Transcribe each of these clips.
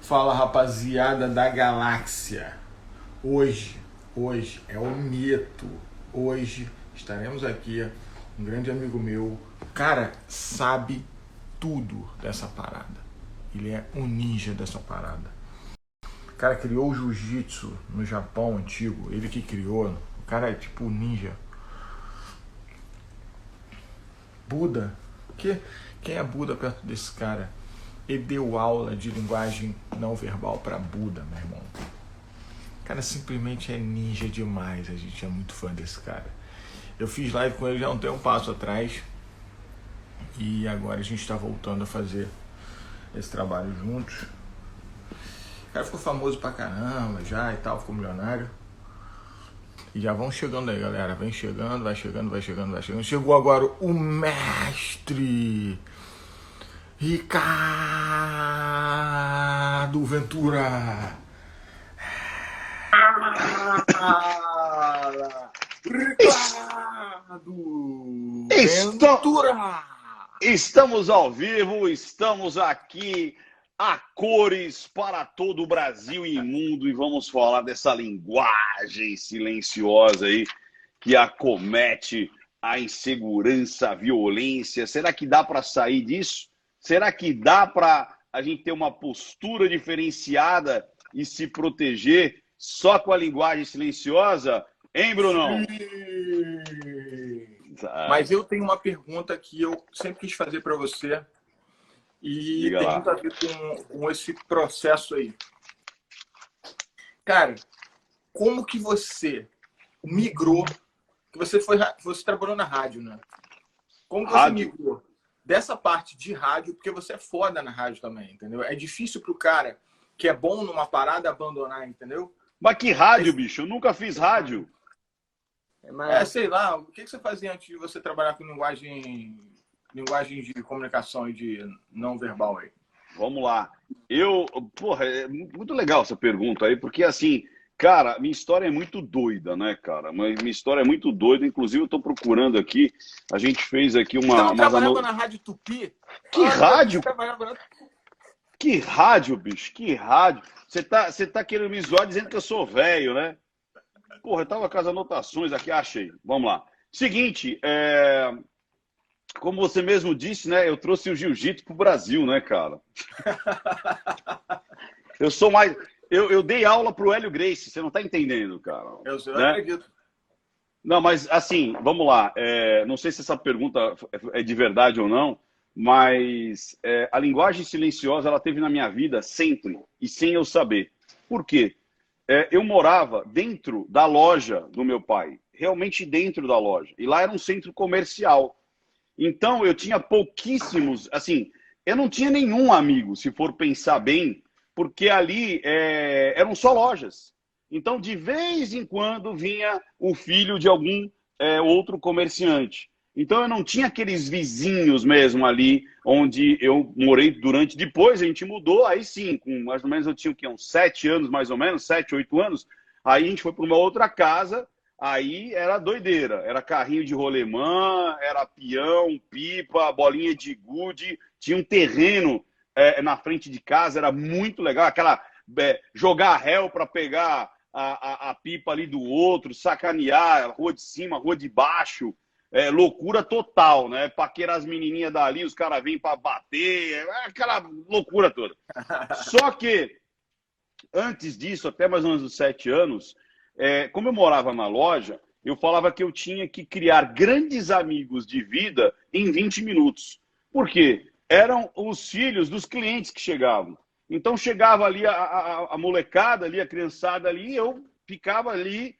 Fala, rapaziada da galáxia. Hoje é o Neto. Hoje estaremos aqui, um grande amigo meu, cara, sabe tudo dessa parada. Ele é um ninja dessa parada. O cara criou o jiu-jitsu no Japão antigo, ele que criou. O cara é tipo ninja. Buda. Quem é Buda perto desse cara? Ele deu aula de linguagem não verbal para Buda, meu irmão. O cara simplesmente é ninja demais. A gente é muito fã desse cara. Eu fiz live com ele já um passo atrás. E agora a gente está voltando a fazer esse trabalho juntos. O cara ficou famoso pra caramba já e tal, ficou milionário. E já vão chegando aí, galera. Vem chegando, vai chegando, vai chegando, vai chegando. Chegou agora o mestre Ricardo Ventura. Ricardo Ventura. Estamos ao vivo, estamos aqui a cores para todo o Brasil e mundo e vamos falar dessa linguagem silenciosa aí que acomete a insegurança, a violência. Será que dá para sair disso? Será que dá para a gente ter uma postura diferenciada e se proteger só com a linguagem silenciosa? Hein, Brunão? Mas eu tenho uma pergunta que eu sempre quis fazer para você e Diga tem lá. muito a ver com esse processo aí. Cara, como que você migrou? Que você trabalhou na rádio, né? Como que você migrou dessa parte de rádio? Porque você é foda na rádio também, entendeu? É difícil pro cara que é bom numa parada abandonar, entendeu? Mas que rádio, bicho? Eu nunca fiz rádio. Sei lá, o que você fazia antes de você trabalhar com linguagem de comunicação e de não verbal aí? Vamos lá. Porra, é muito legal essa pergunta aí, porque assim, cara, minha história é muito doida, né, cara? Minha história é muito doida, inclusive eu tô procurando aqui, a gente fez aqui Você não trabalhava na Rádio Tupi? Que rádio? Trabalhava... Que rádio, bicho? Que rádio? Você tá querendo me zoar dizendo que eu sou velho, né? Porra, eu tava com as anotações aqui, achei. Vamos lá. Seguinte, como você mesmo disse, né? Eu trouxe o jiu-jitsu pro Brasil, né, cara? Eu sou mais... Eu dei aula pro Hélio Gracie, você não tá entendendo, cara. Eu né? acredito. Não, mas assim, vamos lá. Não sei se essa pergunta é de verdade ou não, mas a linguagem silenciosa ela teve na minha vida sempre e sem eu saber. Por quê? Eu morava dentro da loja do meu pai, realmente dentro da loja. E lá era um centro comercial. Então eu tinha pouquíssimos, assim, eu não tinha nenhum amigo, se for pensar bem, porque ali eram só lojas. Então, de vez em quando, vinha o filho de algum outro comerciante. Então, eu não tinha aqueles vizinhos mesmo ali onde eu morei durante... Depois a gente mudou, aí sim, com mais ou menos eu tinha uns 7 anos, mais ou menos, 7, 8 anos. Aí a gente foi para uma outra casa, aí era doideira. Era carrinho de rolemã, era peão, pipa, bolinha de gude. Tinha um terreno na frente de casa, era muito legal. Aquela jogar réu para pegar a pipa ali do outro, sacanear, rua de cima, rua de baixo. Loucura total, né? Paquerar as menininhas dali, os caras vêm para bater, aquela loucura toda. Só que, antes disso, até mais ou menos uns 7 anos, como eu morava na loja, eu falava que eu tinha que criar grandes amigos de vida em 20 minutos. Por quê? Eram os filhos dos clientes que chegavam. Então, chegava ali a molecada, ali, a criançada ali, e eu ficava ali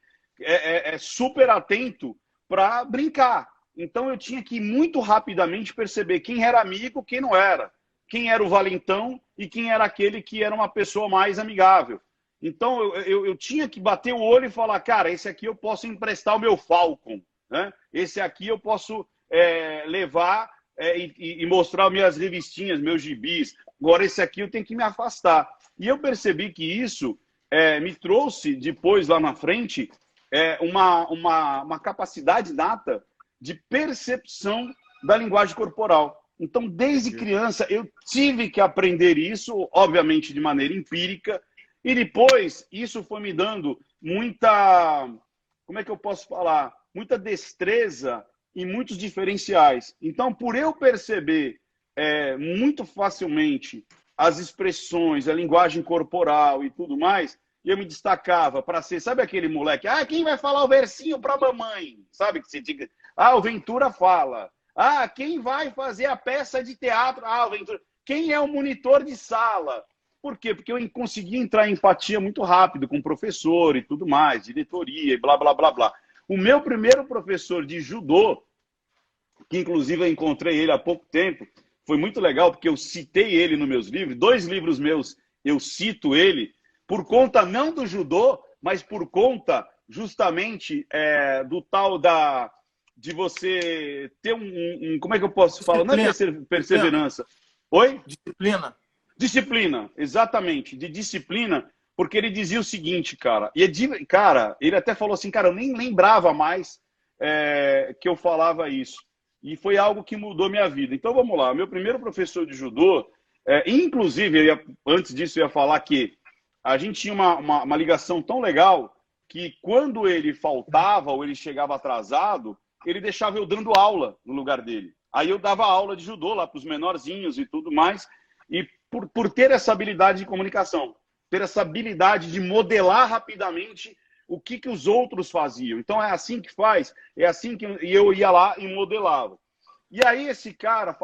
super atento para brincar. Então eu tinha que muito rapidamente perceber quem era amigo, quem não era, quem era o valentão e quem era aquele que era uma pessoa mais amigável. Então eu tinha que bater o olho e falar, cara, esse aqui eu posso emprestar o meu Falcon, né? Esse aqui eu posso levar e mostrar minhas revistinhas, meus gibis. Agora esse aqui eu tenho que me afastar. E eu percebi que isso me trouxe depois lá na frente uma capacidade nata de percepção da linguagem corporal. Então, desde criança, eu tive que aprender isso, obviamente de maneira empírica, e depois isso foi me dando muita, como é que eu posso falar? Muita destreza e muitos diferenciais. Então, por eu perceber muito facilmente as expressões, a linguagem corporal e tudo mais, eu me destacava para ser, sabe aquele moleque? Ah, quem vai falar o versinho para a mamãe? Sabe que você diga? Ah, o Ventura fala. Ah, quem vai fazer a peça de teatro? Ah, o Ventura. Quem é o monitor de sala? Por quê? Porque eu consegui entrar em empatia muito rápido com o professor e tudo mais, diretoria e blá, blá, blá, blá. O meu primeiro professor de judô, que inclusive eu encontrei ele há pouco tempo, foi muito legal porque eu citei ele nos meus livros. 2 livros meus eu cito ele por conta não do judô, mas por conta justamente do tal de você ter como é que eu posso falar? Não é perseverança. Oi? Disciplina. Disciplina, exatamente, de disciplina, porque ele dizia o seguinte, cara, ele até falou assim, cara, eu nem lembrava mais que eu falava isso. E foi algo que mudou minha vida. Então, vamos lá. Meu primeiro professor de judô, inclusive, antes disso, eu ia falar que a gente tinha uma ligação tão legal que quando ele faltava ou ele chegava atrasado, ele deixava eu dando aula no lugar dele. Aí eu dava aula de judô lá para os menorzinhos e tudo mais. E por ter essa habilidade de comunicação, ter essa habilidade de modelar rapidamente o que os outros faziam. Então, é assim que faz, é assim que eu ia lá e modelava. E aí esse cara,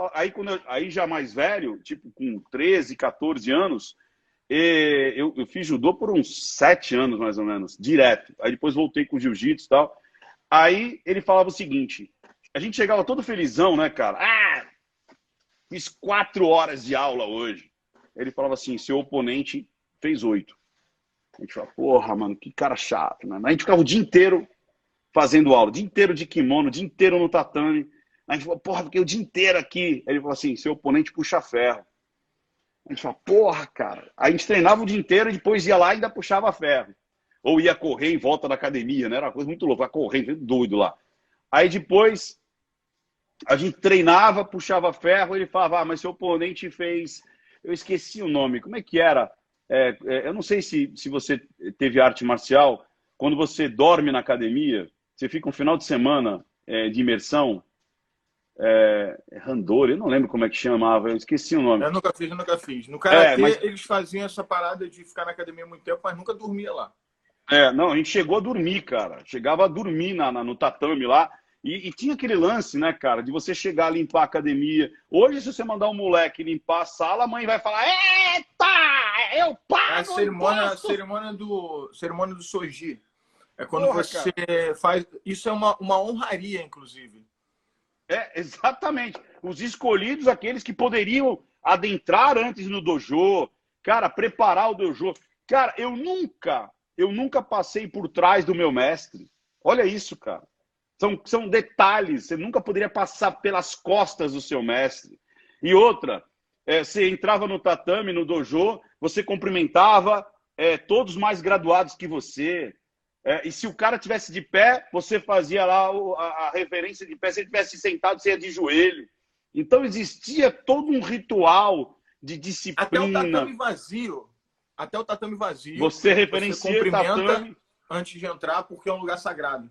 aí já mais velho, tipo com 13, 14 anos, eu fiz judô por uns 7 anos, mais ou menos, direto. Aí depois voltei com jiu-jitsu e tal. Aí ele falava o seguinte, a gente chegava todo felizão, né, cara? Ah, fiz 4 horas de aula hoje. Ele falava assim, seu oponente fez 8. A gente fala, porra, mano, que cara chato, né? A gente ficava o dia inteiro fazendo aula, o dia inteiro de kimono, o dia inteiro no tatame. A gente falou, porra, fiquei o dia inteiro aqui. Ele falou assim, seu oponente puxa ferro. A gente fala, porra, cara. Aí a gente treinava o dia inteiro e depois ia lá e ainda puxava ferro. Ou ia correr em volta da academia, né? Era uma coisa muito louca, correndo, doido lá. Aí depois a gente treinava, puxava ferro, ele falava, mas seu oponente fez... Eu esqueci o nome, como é que era? Eu não sei se você teve arte marcial, quando você dorme na academia, você fica um final de semana de imersão, randori, eu não lembro como é que chamava, eu esqueci o nome. Eu nunca fiz. No Karatê, eles faziam essa parada de ficar na academia muito tempo, mas nunca dormia lá. Não, a gente chegou a dormir, cara. Chegava a dormir no tatame lá. E tinha aquele lance, né, cara, de você chegar a limpar a academia. Hoje, se você mandar um moleque limpar a sala, a mãe vai falar, eita, eu pago! É a cerimônia do Soji. É quando você faz... Isso é uma honraria, inclusive. Exatamente. Os escolhidos, aqueles que poderiam adentrar antes no dojo, cara, preparar o dojo. Cara, eu nunca passei por trás do meu mestre. Olha isso, cara. São detalhes. Você nunca poderia passar pelas costas do seu mestre. E outra, você entrava no tatame, no dojo, você cumprimentava todos mais graduados que você. E se o cara tivesse de pé, você fazia lá a referência de pé. Se ele tivesse sentado, você ia de joelho. Então existia todo um ritual de disciplina. Até o tatame vazio. Você referencia o tatame antes de entrar, porque é um lugar sagrado.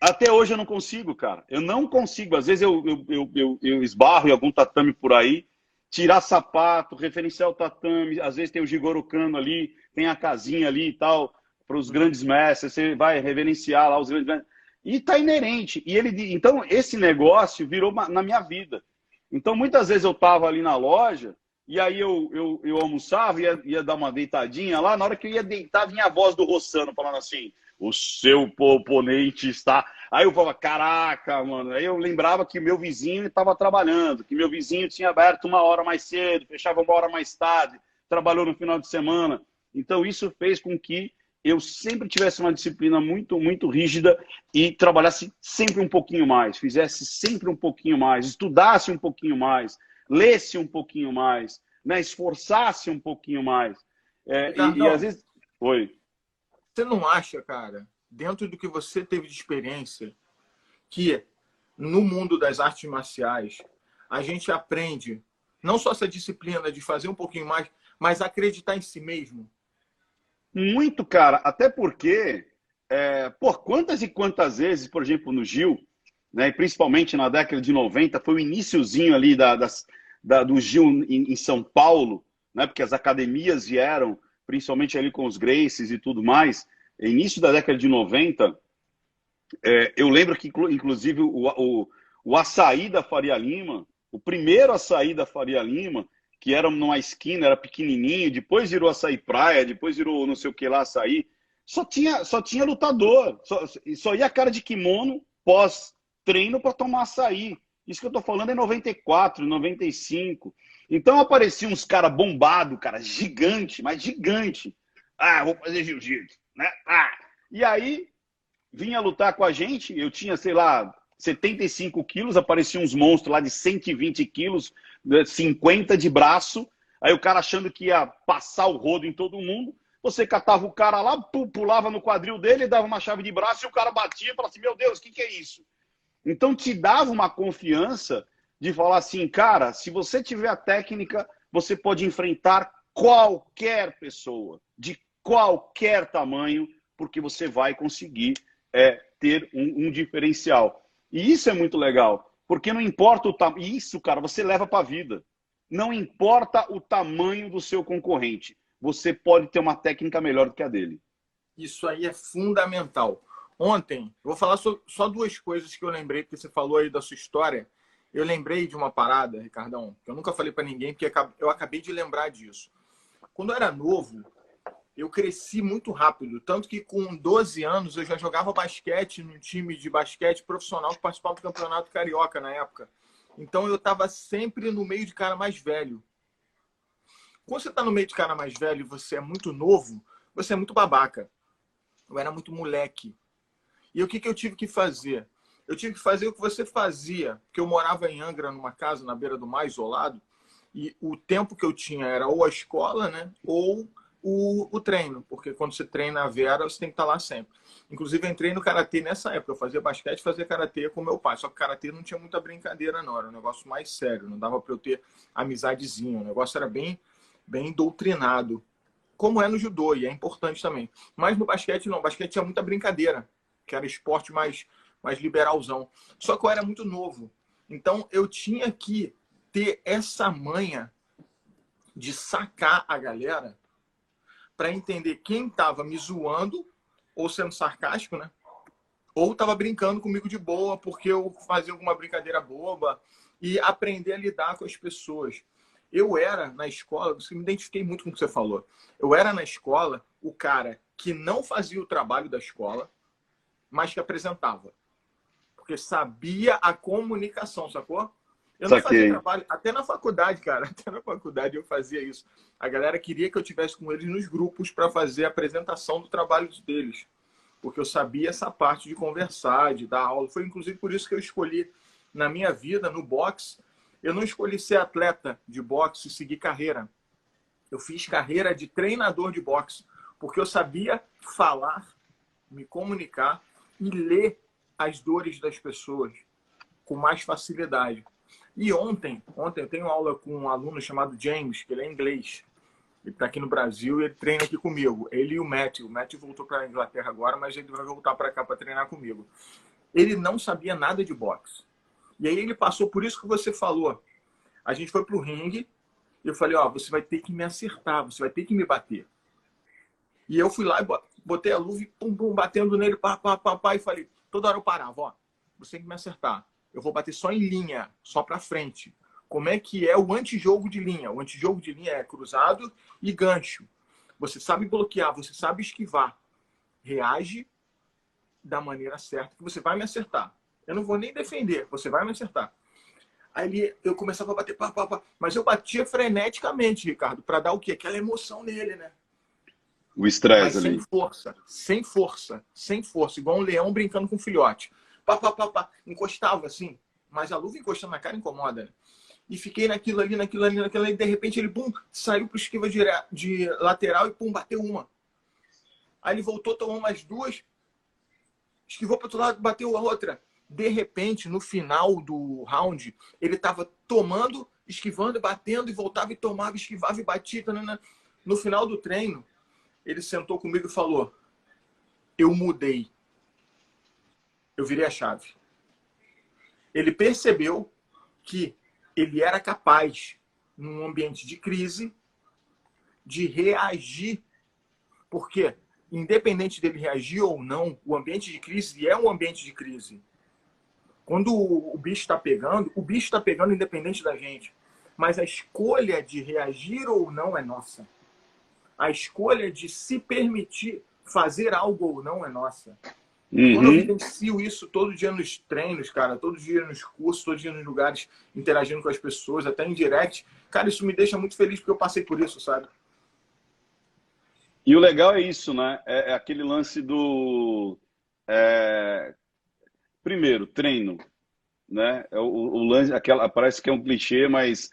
Até hoje eu não consigo, cara. Eu não consigo. Às vezes eu esbarro em algum tatame por aí, tirar sapato, referenciar o tatame. Às vezes tem o Jigoro Kano ali, tem a casinha ali e tal, para os grandes mestres. Você vai reverenciar lá os grandes mestres. E tá inerente. Então, esse negócio virou na minha vida. Então, muitas vezes eu tava ali na loja, e aí eu almoçava, ia dar uma deitadinha lá. Na hora que eu ia deitar, vinha a voz do Rossano falando assim, o seu oponente está... Aí eu falava, caraca, mano. Aí eu lembrava que meu vizinho estava trabalhando, que meu vizinho tinha aberto 1 hora mais cedo, fechava 1 hora mais tarde, trabalhou no final de semana. Então isso fez com que eu sempre tivesse uma disciplina muito, muito rígida e trabalhasse sempre um pouquinho mais, fizesse sempre um pouquinho mais, estudasse um pouquinho mais, lesse um pouquinho mais, né? Esforçasse um pouquinho mais. E às vezes... Oi. Você não acha, cara, dentro do que você teve de experiência, que no mundo das artes marciais, a gente aprende não só essa disciplina de fazer um pouquinho mais, mas acreditar em si mesmo. Muito, cara. Até porque, por quantas e quantas vezes, por exemplo, no Gil, né, e principalmente na década de 90, foi o iniciozinho ali do Gil em São Paulo, né, porque as academias vieram, principalmente ali com os Gracies e tudo mais, início da década de 90, eu lembro que, inclusive, o açaí da Faria Lima, o primeiro açaí da Faria Lima, que era numa esquina, era pequenininho, depois virou açaí praia, depois virou não sei o que lá, açaí, só tinha lutador, só ia cara de kimono pós-treino para tomar açaí. Isso que eu tô falando é 94, 95. Então apareciam uns caras bombados, cara, gigante, mas gigante. Ah, vou fazer jiu-jitsu, né? Ah. E aí vinha lutar com a gente, eu tinha, sei lá, 75 quilos, apareciam uns monstros lá de 120 quilos, 50 de braço, aí o cara achando que ia passar o rodo em todo mundo, você catava o cara lá, pulava no quadril dele, dava uma chave de braço e o cara batia e falava assim, meu Deus, o que é isso? Então te dava uma confiança de falar assim, cara, se você tiver a técnica, você pode enfrentar qualquer pessoa, de qualquer tamanho, porque você vai conseguir ter um diferencial. E isso é muito legal, porque não importa o tamanho. Isso, cara, você leva para a vida. Não importa o tamanho do seu concorrente. Você pode ter uma técnica melhor do que a dele. Isso aí é fundamental. Ontem, eu vou falar só duas coisas que eu lembrei, porque você falou aí da sua história. Eu lembrei de uma parada, Ricardão, que eu nunca falei para ninguém, porque eu acabei de lembrar disso. Quando eu era novo, eu cresci muito rápido. Tanto que com 12 anos eu já jogava basquete num time de basquete profissional que participava do Campeonato Carioca na época. Então eu estava sempre no meio de cara mais velho. Quando você está no meio de cara mais velho e você é muito novo, você é muito babaca. Eu era muito moleque. E o que eu tive que fazer? Eu tive que fazer o que você fazia, porque eu morava em Angra, numa casa na beira do mar, isolado, e o tempo que eu tinha era ou a escola, né, ou o treino, porque quando você treina a Vera, você tem que estar lá sempre. Inclusive, eu entrei no Karatê nessa época, eu fazia basquete, fazia Karatê com meu pai, só que Karatê não tinha muita brincadeira, não, era um negócio mais sério, não dava para eu ter amizadezinha, o negócio era bem doutrinado, como é no judô, e é importante também. Mas no basquete, não, o basquete tinha muita brincadeira, que era esporte mais liberalzão. Só que eu era muito novo. Então, eu tinha que ter essa manha de sacar a galera para entender quem estava me zoando ou sendo sarcástico, né? Ou estava brincando comigo de boa porque eu fazia alguma brincadeira boba e aprender a lidar com as pessoas. Eu era, na escola, você me identifiquei muito com o que você falou, eu era, na escola, o cara que não fazia o trabalho da escola, mas que apresentava. Porque sabia a comunicação, sacou? Eu não fazia trabalho, até na faculdade, cara. Até na faculdade eu fazia isso. A galera queria que eu tivesse com eles nos grupos para fazer a apresentação do trabalho deles. Porque eu sabia essa parte de conversar, de dar aula. Foi inclusive por isso que eu escolhi, na minha vida, no boxe, eu não escolhi ser atleta de boxe e seguir carreira. Eu fiz carreira de treinador de boxe, porque eu sabia falar, me comunicar e ler as dores das pessoas com mais facilidade. E ontem eu tenho aula com um aluno chamado James, que ele é inglês. Ele está aqui no Brasil e ele treina aqui comigo. Ele e o Matthew. O Matthew voltou para a Inglaterra agora, mas ele vai voltar para cá para treinar comigo. Ele não sabia nada de boxe. E aí ele passou por isso que você falou. A gente foi para o ringue e eu falei, você vai ter que me acertar, você vai ter que me bater. E eu fui lá e botei a luva e pum, pum, batendo nele, pá, e falei, toda hora eu parava, você tem que me acertar. Eu vou bater só em linha, só para frente. Como é que é o antijogo de linha? O antijogo de linha é cruzado e gancho. Você sabe bloquear, você sabe esquivar. Reage da maneira certa que você vai me acertar. Eu não vou nem defender, você vai me acertar. Aí eu começava a bater, mas eu batia freneticamente, Ricardo, para dar o quê? Aquela emoção nele, né? O estresse ali. Sem força, igual um leão brincando com um filhote. Encostava assim, mas a luva encostando na cara incomoda, né? E fiquei naquilo ali, e de repente ele, pum, saiu pro esquiva de lateral e, pum, bateu uma. Aí ele voltou, tomou mais duas, esquivou pro outro lado, bateu a outra. De repente, no final do round, ele estava tomando, esquivando, batendo, e voltava e tomava, esquivava e batia. No final do treino, ele sentou comigo e falou: eu mudei. Eu virei a chave. Ele percebeu que ele era capaz, num ambiente de crise, de reagir. Porque, independente dele reagir ou não, o ambiente de crise é um ambiente de crise. Quando o bicho está pegando, o bicho está pegando independente da gente. Mas a escolha de reagir ou não é nossa. A escolha de se permitir fazer algo ou não é nossa. Quando eu vivencio isso todo dia nos treinos, cara, todo dia nos cursos, todo dia nos lugares, interagindo com as pessoas, até em direct, cara, isso me deixa muito feliz porque eu passei por isso, sabe? E o legal é isso, né? É aquele lance do... Primeiro, treino, né? O lance, parece que é um clichê, mas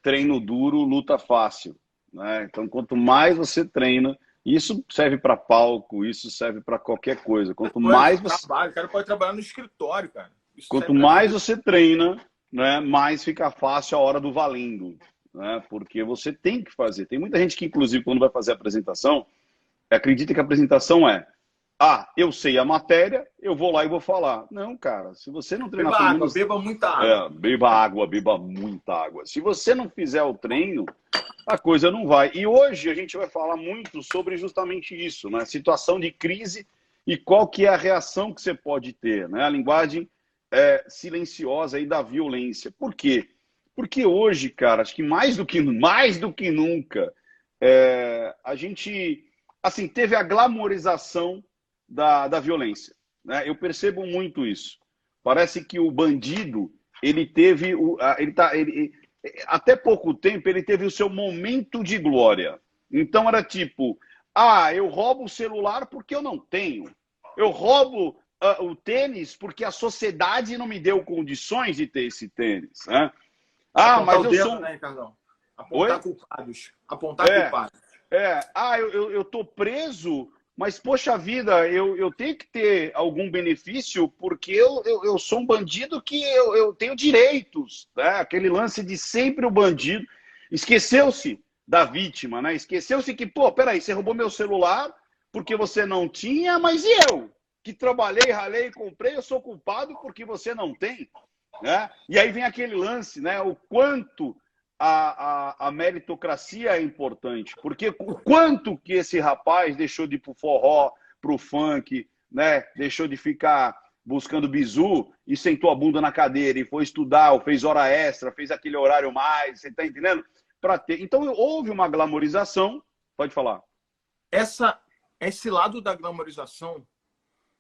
treino duro, luta fácil, né? Então, quanto mais você treina, isso serve para palco, isso serve para qualquer coisa. Quanto mais você... O cara pode trabalhar no escritório, cara. Quanto mais você treina, né, mais fica fácil a hora do valendo, né? Porque você tem que fazer. Tem muita gente que, inclusive, quando vai fazer a apresentação, acredita que a apresentação eu sei a matéria, eu vou lá e vou falar. Não, cara, se você não treinar... Beba água, beba muita água. Beba muita água. Se você não fizer o treino, a coisa não vai. E hoje a gente vai falar muito sobre justamente isso, né? Situação de crise e qual que é a reação que você pode ter, né? A linguagem silenciosa aí da violência. Por quê? Porque hoje, cara, acho que mais do que nunca, a gente, assim, teve a glamorização da violência, né? Eu percebo muito isso. Parece que o bandido, ele teve, até pouco tempo, ele teve o seu momento de glória. Então era tipo, eu roubo o celular porque eu não tenho. Eu roubo o tênis porque a sociedade não me deu condições de ter esse tênis, né? Apontar mas o eu dedo, sou... né, Ricardão? Apontar culpados. Apontar culpados. Eu tô preso, mas, poxa vida, eu tenho que ter algum benefício porque eu sou um bandido que eu tenho direitos, né? Aquele lance de sempre o bandido. Esqueceu-se da vítima, né? Esqueceu-se que, peraí, você roubou meu celular porque você não tinha, mas e eu? Que trabalhei, ralei, comprei, eu sou culpado porque você não tem, né? E aí vem aquele lance, né? O quanto a meritocracia é importante, porque o quanto que esse rapaz deixou de ir pro forró, pro funk, né? Deixou de ficar buscando bizu e sentou a bunda na cadeira e foi estudar, ou fez hora extra, fez aquele horário mais, você tá entendendo? Para ter. Então houve uma glamorização, pode falar. Esse lado da glamorização,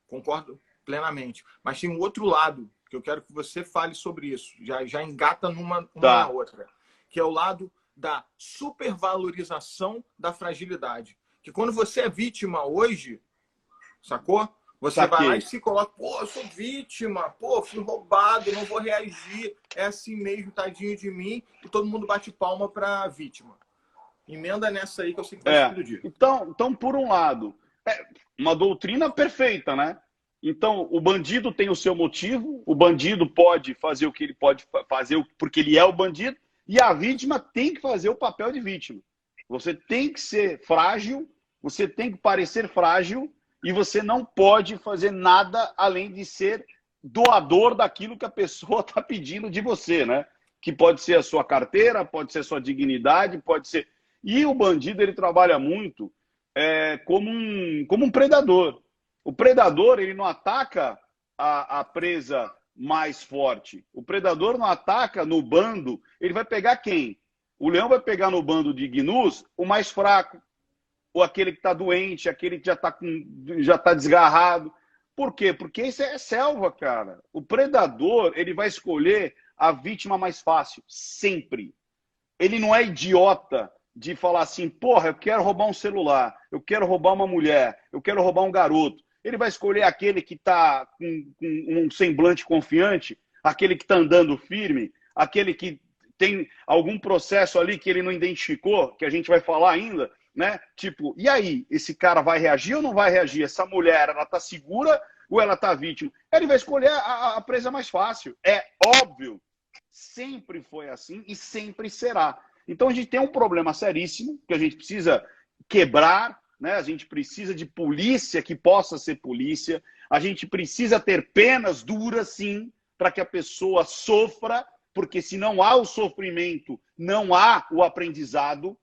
concordo plenamente, mas tem um outro lado que eu quero que você fale sobre isso, já engata uma na outra, que é o lado da supervalorização da fragilidade. Que quando você é vítima hoje, sacou? Você vai lá e se coloca, eu sou vítima, fui roubado, não vou reagir, é assim mesmo, tadinho de mim, e todo mundo bate palma pra vítima. Emenda nessa aí que eu sei que vai explodir. Então, por um lado, uma doutrina perfeita, né? Então, o bandido tem o seu motivo, o bandido pode fazer o que ele pode fazer porque ele é o bandido, e a vítima tem que fazer o papel de vítima. Você tem que ser frágil, você tem que parecer frágil, e você não pode fazer nada além de ser doador daquilo que a pessoa está pedindo de você, né? Que pode ser a sua carteira, pode ser a sua dignidade, pode ser... E o bandido, ele trabalha muito como um predador. O predador, ele não ataca a presa mais forte. O predador não ataca no bando, ele vai pegar quem? O leão vai pegar no bando de gnus o mais fraco, ou aquele que está doente, aquele que já tá desgarrado. Por quê? Porque isso é selva, cara. O predador, ele vai escolher a vítima mais fácil, sempre. Ele não é idiota de falar assim, eu quero roubar um celular, eu quero roubar uma mulher, eu quero roubar um garoto. Ele vai escolher aquele que está com um semblante confiante, aquele que está andando firme, aquele que tem algum processo ali que ele não identificou, que a gente vai falar ainda, né? Tipo, e aí? Esse cara vai reagir ou não vai reagir? Essa mulher, ela tá segura ou ela está vítima, ele vai escolher a presa mais fácil. É óbvio. Sempre foi assim e sempre será. Então a gente tem um problema seríssimo que a gente precisa quebrar, né? A gente precisa de polícia que possa ser polícia, a gente precisa ter penas duras, sim, para que a pessoa sofra, porque se não há o sofrimento, não há o aprendizado.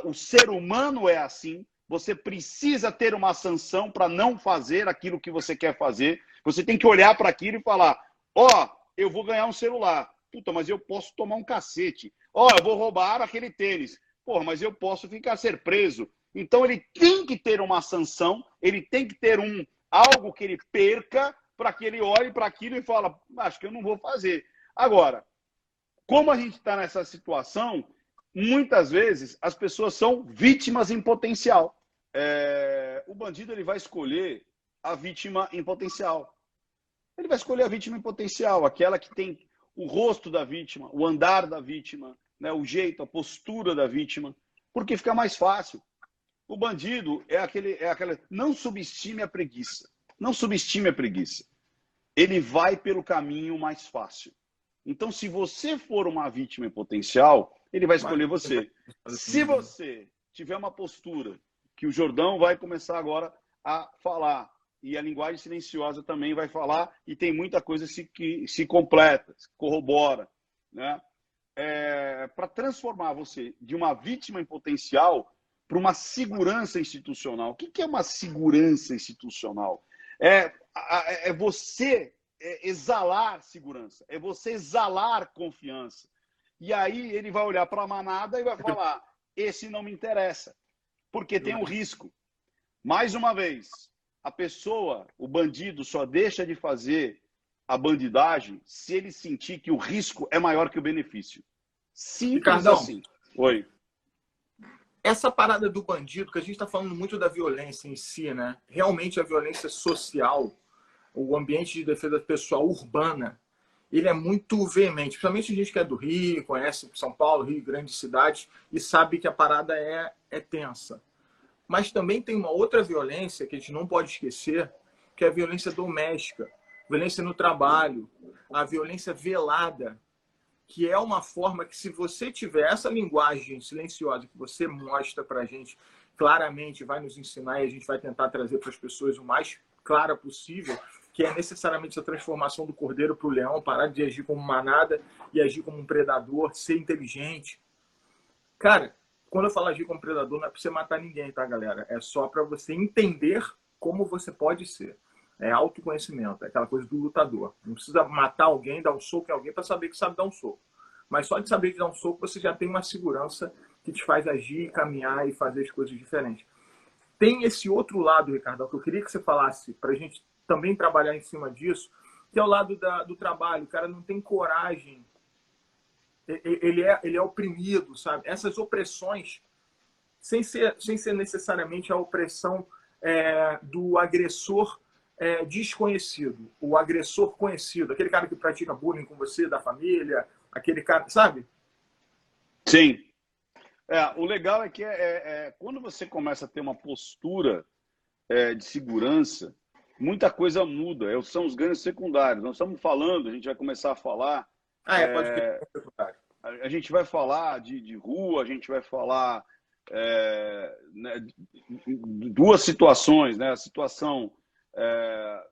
O ser humano é assim. Você precisa ter uma sanção para não fazer aquilo que você quer fazer. Você tem que olhar para aquilo e falar: ó, eu vou ganhar um celular. Puta, mas eu posso tomar um cacete. Ó, eu vou roubar aquele tênis. Porra, mas eu posso ser preso. Então ele tem que ter uma sanção, ele tem que ter algo que ele perca para que ele olhe para aquilo e fala: acho que eu não vou fazer. Agora, como a gente está nessa situação, muitas vezes as pessoas são vítimas em potencial. O bandido ele vai escolher a vítima em potencial. Ele vai escolher a vítima em potencial, aquela que tem o rosto da vítima, o andar da vítima, né, o jeito, a postura da vítima, porque fica mais fácil. O bandido é aquela... Não subestime a preguiça. Não subestime a preguiça. Ele vai pelo caminho mais fácil. Então, se você for uma vítima em potencial, ele vai escolher você. Se você tiver uma postura, que o Jordão vai começar agora a falar, e a linguagem silenciosa também vai falar, e tem muita coisa que se completa, se corrobora, né? Para transformar você de uma vítima em potencial para uma segurança institucional. O que é uma segurança institucional? É você exalar segurança, é você exalar confiança. E aí ele vai olhar para a manada e vai falar: esse não me interessa, porque tem um risco. Mais uma vez, a pessoa, o bandido, só deixa de fazer a bandidagem se ele sentir que o risco é maior que o benefício. Simples Ricardão, assim. Oi. Essa parada do bandido, que a gente está falando muito da violência em si, né? Realmente a violência social, o ambiente de defesa pessoal urbana, ele é muito veemente. Principalmente a gente que é do Rio, conhece São Paulo, Rio, grandes cidades, e sabe que a parada é tensa. Mas também tem uma outra violência que a gente não pode esquecer, que é a violência doméstica, violência no trabalho, a violência velada, que é uma forma que, se você tiver essa linguagem silenciosa que você mostra para a gente claramente, vai nos ensinar, e a gente vai tentar trazer para as pessoas o mais clara possível, que é necessariamente a transformação do cordeiro para o leão, parar de agir como manada e agir como um predador, ser inteligente. Cara, quando eu falo agir como predador, não é para você matar ninguém, tá, galera? É só para você entender como você pode ser. É autoconhecimento, é aquela coisa do lutador. Não precisa matar alguém, dar um soco em alguém para saber que sabe dar um soco. Mas só de saber que dar um soco, você já tem uma segurança que te faz agir, caminhar e fazer as coisas diferentes. Tem esse outro lado, Ricardo, que eu queria que você falasse, para a gente também trabalhar em cima disso, que é o lado do trabalho. O cara não tem coragem, ele é oprimido, sabe? Essas opressões, sem ser necessariamente a opressão do agressor desconhecido, o agressor conhecido, aquele cara que pratica bullying com você, da família, aquele cara, sabe? Sim. O legal é que quando você começa a ter uma postura de segurança, muita coisa muda. São os ganhos secundários. Nós estamos falando, a gente vai começar a falar. Pode ser secundário. A gente vai falar de rua, a gente vai falar né, duas situações, né? A situação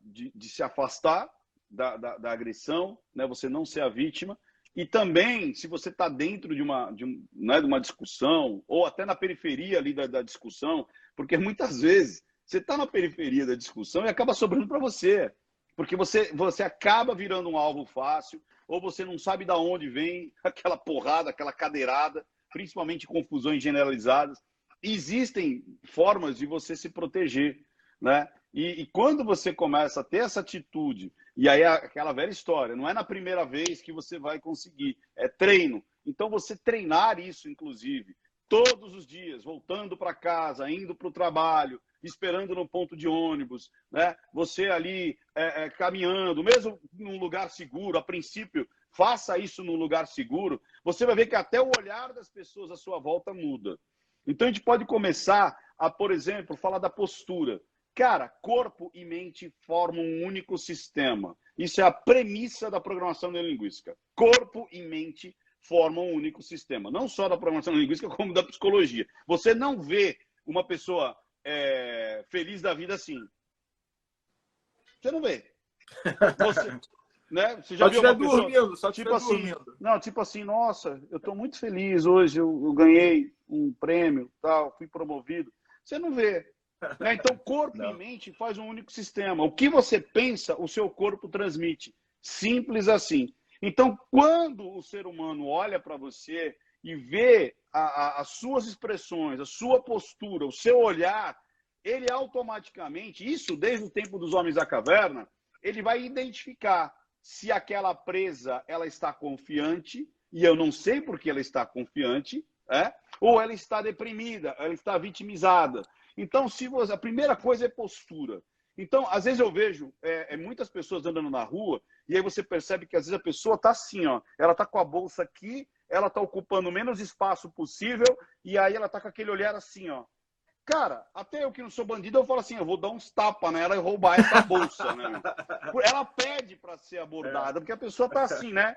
de se afastar da agressão, né? Você não ser a vítima. E também, se você está dentro de uma discussão, ou até na periferia ali da discussão, porque muitas vezes você está na periferia da discussão e acaba sobrando para você, porque você acaba virando um alvo fácil, ou você não sabe de onde vem aquela porrada, aquela cadeirada, principalmente confusões generalizadas. Existem formas de você se proteger, né? E quando você começa a ter essa atitude, e aí é aquela velha história, não é na primeira vez que você vai conseguir, é treino. Então você treinar isso, inclusive, todos os dias, voltando para casa, indo para o trabalho, esperando no ponto de ônibus, né? Você ali caminhando, mesmo num lugar seguro, a princípio, faça isso num lugar seguro, você vai ver que até o olhar das pessoas à sua volta muda. Então a gente pode começar a, por exemplo, falar da postura. Cara, corpo e mente formam um único sistema. Isso é a premissa da programação neurolinguística. Corpo e mente formam um único sistema. Não só da programação neurolinguística, como da psicologia. Você não vê uma pessoa feliz da vida assim. Você não vê. Você, né? Você já Só viu uma estiver pessoa, dormindo, só tipo estiver assim, dormindo. não, tipo assim, nossa, eu estou muito feliz hoje, eu ganhei um prêmio, tal, fui promovido. Você não vê. Né? Então, corpo e mente faz um único sistema. O que você pensa, o seu corpo transmite. Simples assim. Então, quando o ser humano olha para você e vê as suas expressões, a sua postura, o seu olhar, ele automaticamente, isso desde o tempo dos homens da caverna, ele vai identificar se aquela presa ela está confiante, e eu não sei por que ela está confiante, ou ela está deprimida, ela está vitimizada. Então, se você, a primeira coisa é postura. Então, às vezes eu vejo muitas pessoas andando na rua, e aí você percebe que às vezes a pessoa está assim, ó, ela está com a bolsa aqui, ela está ocupando o menos espaço possível, e aí ela está com aquele olhar assim, ó. Cara, até eu que não sou bandido, eu falo assim, eu vou dar uns tapas nela e roubar essa bolsa, né? Ela pede para ser abordada, porque a pessoa tá assim, né?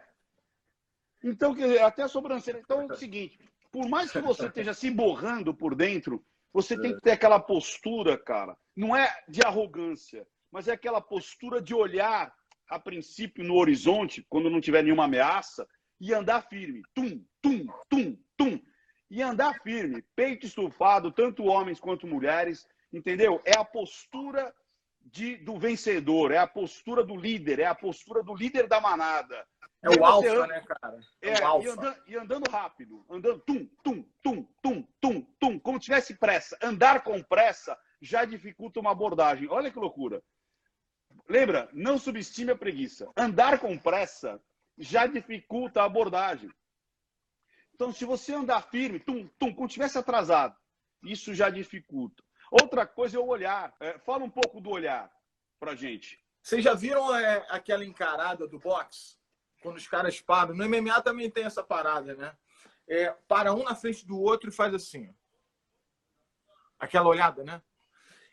Então, até a sobrancelha. Então é o seguinte, por mais que você esteja se borrando por dentro, você tem que ter aquela postura, cara. Não é de arrogância, mas é aquela postura de olhar, a princípio, no horizonte, quando não tiver nenhuma ameaça, e andar firme. Tum, tum, tum, tum. E andar firme, peito estufado, tanto homens quanto mulheres, entendeu? É a postura do vencedor, é a postura do líder, é a postura do líder da manada. É o alfa, né, cara? É o alfa. E andando rápido, andando tum, tum, tum, tum, tum, tum, como tivesse pressa. Andar com pressa já dificulta uma abordagem. Olha que loucura. Lembra? Não subestime a preguiça. Andar com pressa já dificulta a abordagem. Então, se você andar firme, tum, tum, como tivesse atrasado, isso já dificulta. Outra coisa é o olhar. Fala um pouco do olhar pra gente. Vocês já viram aquela encarada do boxe? Quando os caras param. No MMA também tem essa parada, né? Para um na frente do outro e faz assim. Aquela olhada, né?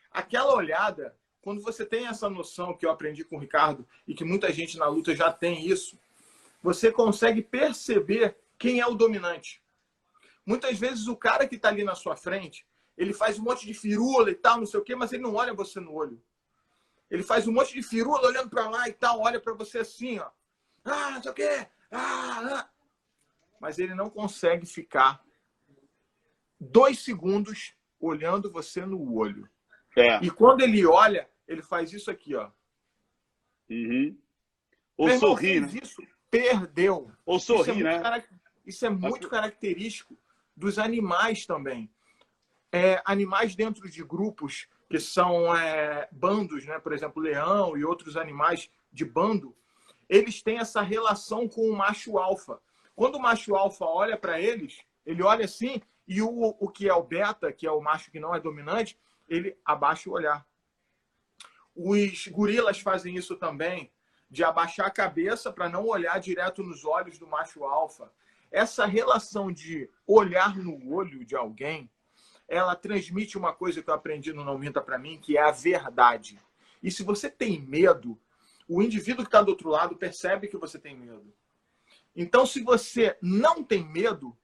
Aquela olhada, quando você tem essa noção que eu aprendi com o Ricardo e que muita gente na luta já tem isso, você consegue perceber quem é o dominante. Muitas vezes o cara que está ali na sua frente, ele faz um monte de firula e tal, não sei o quê, mas ele não olha você no olho. Ele faz um monte de firula olhando para lá e tal, olha para você assim, ó. Ah, não sei o quê. Mas ele não consegue ficar 2 segundos olhando você no olho. E quando ele olha, ele faz isso aqui, ó. Uhum. Ou sorri, né? Isso, perdeu. Ou sorri, né? Isso é muito característico dos animais também. Animais dentro de grupos que são bandos, né? Por exemplo, leão e outros animais de bando, eles têm essa relação com o macho alfa. Quando o macho alfa olha para eles, ele olha assim, e o que é o beta, que é o macho que não é dominante, ele abaixa o olhar. Os gorilas fazem isso também, de abaixar a cabeça para não olhar direto nos olhos do macho alfa. Essa relação de olhar no olho de alguém, ela transmite uma coisa que eu aprendi no Não Minta Pra Mim, que é a verdade. E se você tem medo, o indivíduo que está do outro lado percebe que você tem medo. Então, se você não tem medo,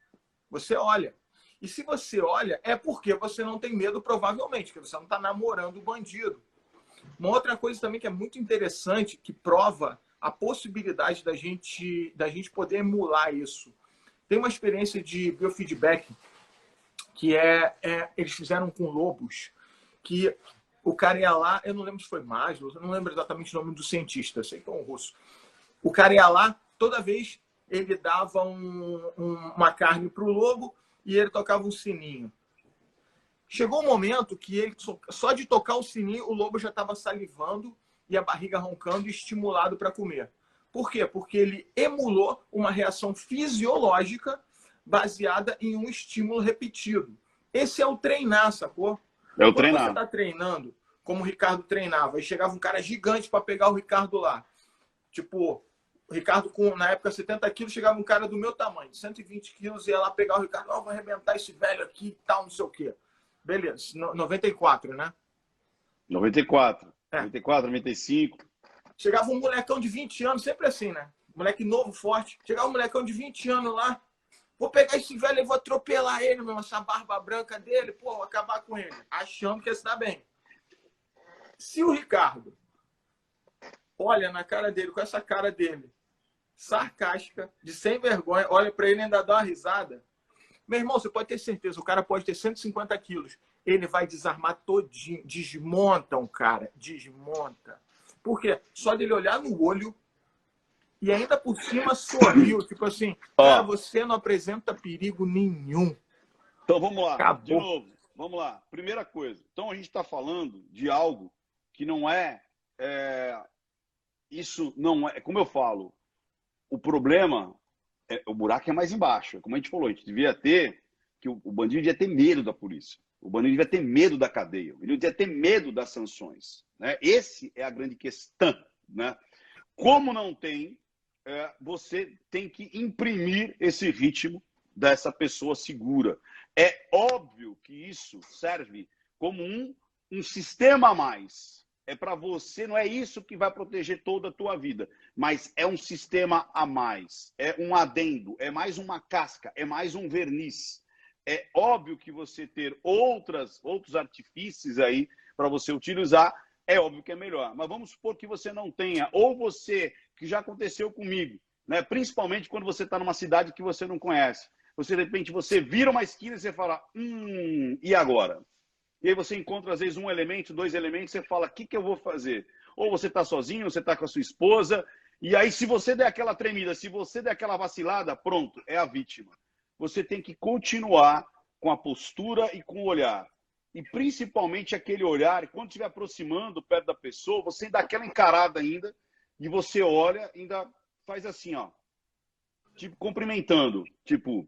você olha. E se você olha, é porque você não tem medo, provavelmente, porque você não está namorando o bandido. Uma outra coisa também que é muito interessante, que prova a possibilidade da gente poder emular isso. Tem uma experiência de biofeedback que eles fizeram com lobos, que o cara ia lá, eu não lembro se foi Maslow, eu não lembro exatamente o nome do cientista, sei que é um russo. O cara ia lá, toda vez ele dava uma carne para o lobo e ele tocava um sininho. Chegou um momento que ele, só de tocar o sininho, o lobo já estava salivando e a barriga roncando e estimulado para comer. Por quê? Porque ele emulou uma reação fisiológica baseada em um estímulo repetido. Esse é o treinar, sacou? É o Quando treinar. você está treinando, como o Ricardo treinava, e chegava um cara gigante para pegar o Ricardo lá. Tipo, o Ricardo, na época, 70 quilos, chegava um cara do meu tamanho, 120 quilos, ia lá pegar o Ricardo, vou arrebentar esse velho aqui e tal, não sei o quê. Beleza, 94, né? 94, É. 94, 95. Chegava um molecão de 20 anos, sempre assim, né? Moleque novo, forte. Chegava um molecão de 20 anos lá. Vou pegar esse velho e vou atropelar ele, meu, essa barba branca dele, pô, vou acabar com ele. Achando que ia se dar bem. Se o Ricardo olha na cara dele, com essa cara dele, sarcástica, de sem vergonha, olha pra ele e ainda dá uma risada. Meu irmão, você pode ter certeza, o cara pode ter 150 quilos. Ele vai desarmar todinho. Desmonta um cara. Desmonta. Por quê? Só dele olhar no olho e ainda por cima sorriu. Tipo assim, cara, você não apresenta perigo nenhum. Então vamos lá. Acabou. De novo. Vamos lá. Primeira coisa. Então a gente está falando de algo que não é... Isso não é... Como eu falo, o problema... o buraco é mais embaixo. Como a gente falou, a gente devia ter... que o bandido devia ter medo da polícia. O bandido devia ter medo da cadeia. Ele devia ter medo das sanções. Né? Esse é a grande questão. Né? Como não tem, você tem que imprimir esse ritmo dessa pessoa segura. É óbvio que isso serve como um sistema a mais. É para você, não é isso que vai proteger toda a tua vida, mas é um sistema a mais, é um adendo, é mais uma casca, é mais um verniz. É óbvio que você ter outros artifícios aí para você utilizar, é óbvio que é melhor. Mas vamos supor que você não tenha, ou você, que já aconteceu comigo, né? Principalmente quando você está numa cidade que você não conhece. Você, de repente, você vira uma esquina e você fala, e agora? E aí você encontra, às vezes, um elemento, dois elementos, você fala, o que eu vou fazer? Ou você está sozinho, ou você está com a sua esposa, e aí se você der aquela tremida, se você der aquela vacilada, pronto, é a vítima. Você tem que continuar com a postura e com o olhar. E principalmente aquele olhar, quando estiver aproximando perto da pessoa, você dá aquela encarada ainda, e você olha, ainda faz assim, ó, tipo, cumprimentando, tipo,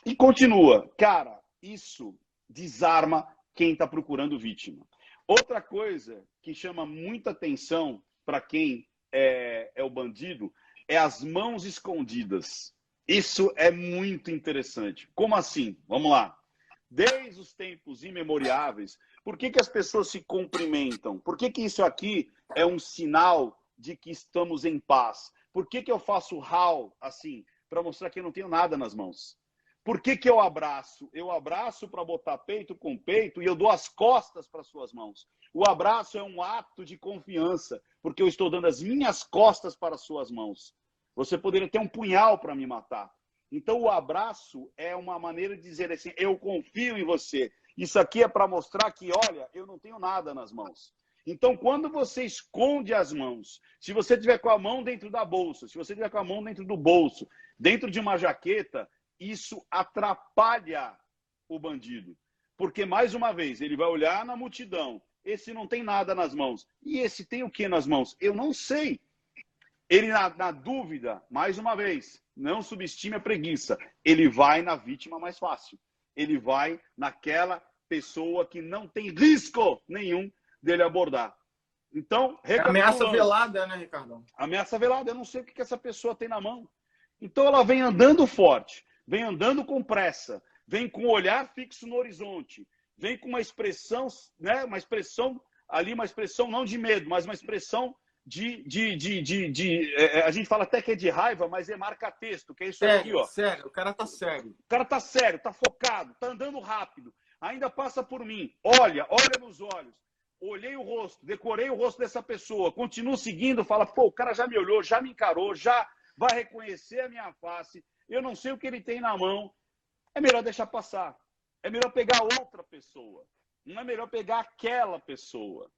e continua. Cara, isso desarma quem está procurando vítima. Outra coisa que chama muita atenção para quem é o bandido é as mãos escondidas. Isso é muito interessante. Como assim? Vamos lá. Desde os tempos imemoriáveis, por que as pessoas se cumprimentam? Por que isso aqui é um sinal de que estamos em paz? Por que eu faço hall assim? Para mostrar que eu não tenho nada nas mãos. Por que eu abraço? Eu abraço para botar peito com peito e eu dou as costas para suas mãos. O abraço é um ato de confiança, porque eu estou dando as minhas costas para as suas mãos. Você poderia ter um punhal para me matar. Então, o abraço é uma maneira de dizer assim, eu confio em você. Isso aqui é para mostrar que, olha, eu não tenho nada nas mãos. Então, quando você esconde as mãos, se você tiver com a mão dentro da bolsa, se você tiver com a mão dentro do bolso, dentro de uma jaqueta, isso atrapalha o bandido. Porque, mais uma vez, ele vai olhar na multidão. Esse não tem nada nas mãos. E esse tem o que nas mãos? Eu não sei. Ele, na dúvida, mais uma vez, não subestime a preguiça. Ele vai na vítima mais fácil. Ele vai naquela pessoa que não tem risco nenhum dele abordar. Então, ameaça velada, né, Ricardão? Ameaça velada. Eu não sei o que essa pessoa tem na mão. Então, ela vem andando forte, vem andando com pressa, vem com o olhar fixo no horizonte, vem com uma expressão, né, uma expressão ali, uma expressão não de medo, mas uma expressão a gente fala até que é de raiva, mas é marca-texto, que é isso sério, aqui, ó. Sério, o cara tá sério. O cara tá sério, tá focado, tá andando rápido. Ainda passa por mim. Olha nos olhos. Olhei o rosto, decorei o rosto dessa pessoa. Continuo seguindo, fala, pô, o cara já me olhou, já me encarou, já vai reconhecer a minha face. Eu não sei o que ele tem na mão. É melhor deixar passar. É melhor pegar outra pessoa. Não é melhor pegar aquela pessoa.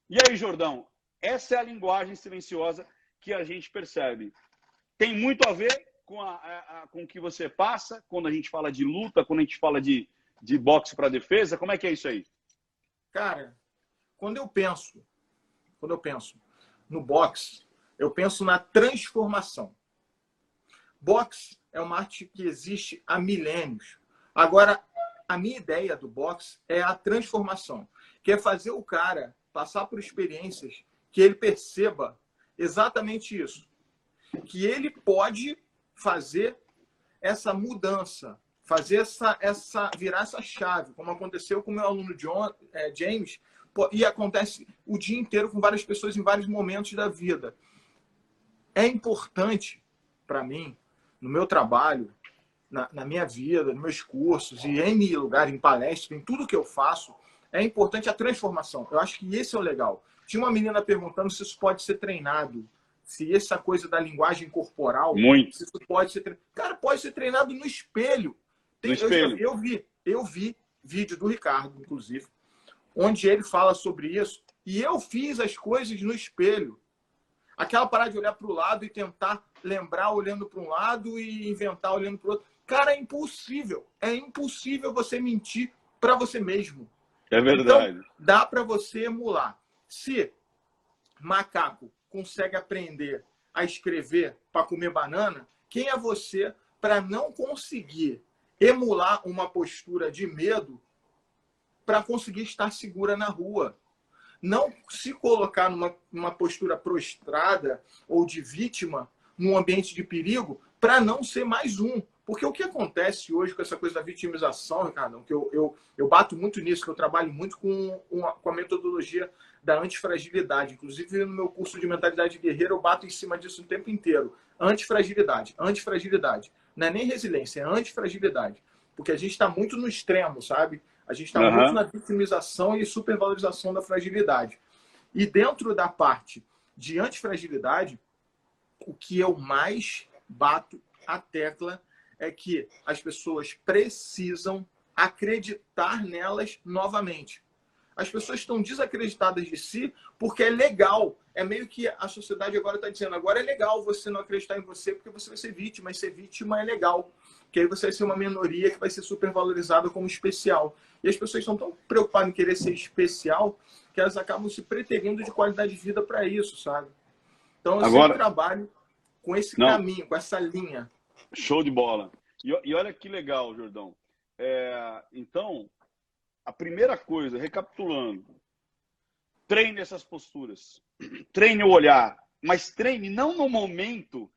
E aí, Jordão? Essa é a linguagem silenciosa que a gente percebe. Tem muito a ver com o que você passa quando a gente fala de luta, quando a gente fala de boxe para defesa. Como é que é isso aí? Cara, quando eu penso no boxe, eu penso na transformação. Boxe é uma arte que existe há milênios. Agora, a minha ideia do boxe é a transformação, que é fazer o cara passar por experiências que ele perceba exatamente isso. Que ele pode fazer essa mudança, fazer virar essa chave, como aconteceu com o meu aluno James, e acontece o dia inteiro com várias pessoas em vários momentos da vida. É importante para mim, no meu trabalho, na minha vida, nos meus cursos, e em lugar, em palestra, em tudo que eu faço, é importante a transformação. Eu acho que esse é o legal. Tinha uma menina perguntando se isso pode ser treinado, se essa coisa da linguagem corporal, Muito. se isso pode ser treinado. Cara, pode ser treinado no espelho. No espelho. Eu vi vídeo do Ricardo, inclusive, onde ele fala sobre isso, e eu fiz as coisas no espelho. Aquela parada de olhar para o lado e tentar lembrar olhando para um lado e inventar olhando para o outro. Cara, é impossível. É impossível você mentir para você mesmo. É verdade. Então, dá para você emular. Se macaco consegue aprender a escrever para comer banana, quem é você para não conseguir emular uma postura de medo para conseguir estar segura na rua? Não se colocar numa postura prostrada ou de vítima num ambiente de perigo para não ser mais um. Porque o que acontece hoje com essa coisa da vitimização, Ricardo, que eu bato muito nisso, que eu trabalho muito com a metodologia da antifragilidade. Inclusive, no meu curso de mentalidade guerreira, eu bato em cima disso o tempo inteiro. Antifragilidade, antifragilidade. Não é nem resiliência, é antifragilidade. Porque a gente está muito no extremo, sabe? A gente está muito na vitimização e supervalorização da fragilidade. E dentro da parte de antifragilidade, o que eu mais bato a tecla é que as pessoas precisam acreditar nelas novamente. As pessoas estão desacreditadas de si porque é legal. É meio que a sociedade agora está dizendo, agora é legal você não acreditar em você porque você vai ser vítima, e ser vítima é legal. Que aí você vai ser uma minoria que vai ser supervalorizada como especial. E as pessoas estão tão preocupadas em querer ser especial que elas acabam se preterindo de qualidade de vida para isso, sabe? Então eu sempre trabalho com esse caminho, com essa linha. Show de bola. E olha que legal, Jordão. Então, a primeira coisa, recapitulando, treine essas posturas. Treine o olhar, mas treine não no momento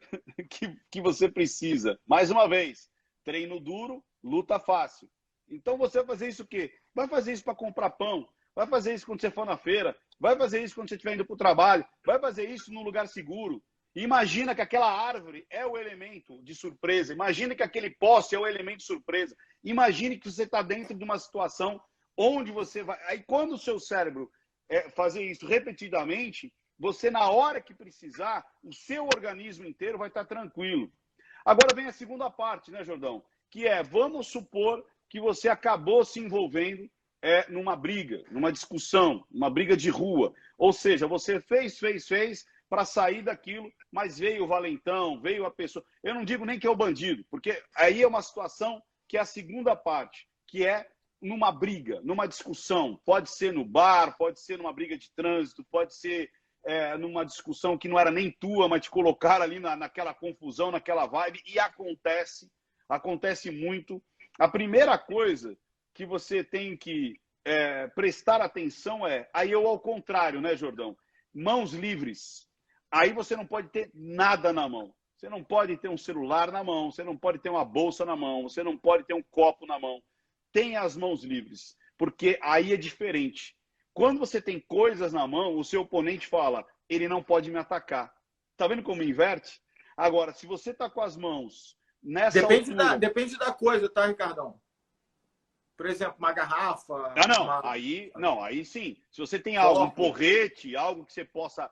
que você precisa. Mais uma vez, treino duro, luta fácil. Então você vai fazer isso o quê? Vai fazer isso para comprar pão, vai fazer isso quando você for na feira, vai fazer isso quando você estiver indo para o trabalho, vai fazer isso num lugar seguro. Imagina que aquela árvore é o elemento de surpresa, imagina que aquele poste é o elemento de surpresa, imagine que você está dentro de uma situação onde você vai... Aí quando o seu cérebro fazer isso repetidamente, você na hora que precisar, o seu organismo inteiro vai estar tranquilo. Agora vem a segunda parte, né, Jordão? Que vamos supor que você acabou se envolvendo numa briga, numa discussão, uma briga de rua. Ou seja, você fez para sair daquilo, mas veio o valentão, veio a pessoa... Eu não digo nem que é o bandido, porque aí é uma situação que é a segunda parte, que é numa briga, numa discussão. Pode ser no bar, pode ser numa briga de trânsito, pode ser numa discussão que não era nem tua, mas te colocaram ali naquela confusão, naquela vibe, e acontece muito. A primeira coisa que você tem que prestar atenção aí eu ao contrário, né, Jordão? Mãos livres. Aí você não pode ter nada na mão. Você não pode ter um celular na mão, você não pode ter uma bolsa na mão, você não pode ter um copo na mão. Tenha as mãos livres, porque aí é diferente. Quando você tem coisas na mão, o seu oponente fala, ele não pode me atacar. Tá vendo como inverte? Agora, se você tá com as mãos nessa altura... Depende da coisa, tá, Ricardão? Por exemplo, uma garrafa... Aí sim. Se você tem algo, um porrete, algo que você possa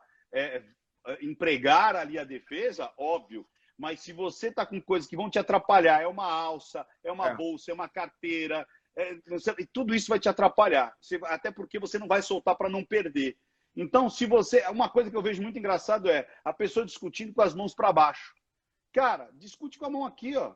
empregar ali a defesa, óbvio. Mas se você está com coisas que vão te atrapalhar, é uma alça, é uma bolsa, é uma carteira, tudo isso vai te atrapalhar. Até porque você não vai soltar para não perder. Então, se você... Uma coisa que eu vejo muito engraçado a pessoa discutindo com as mãos para baixo. Cara, discute com a mão aqui, ó.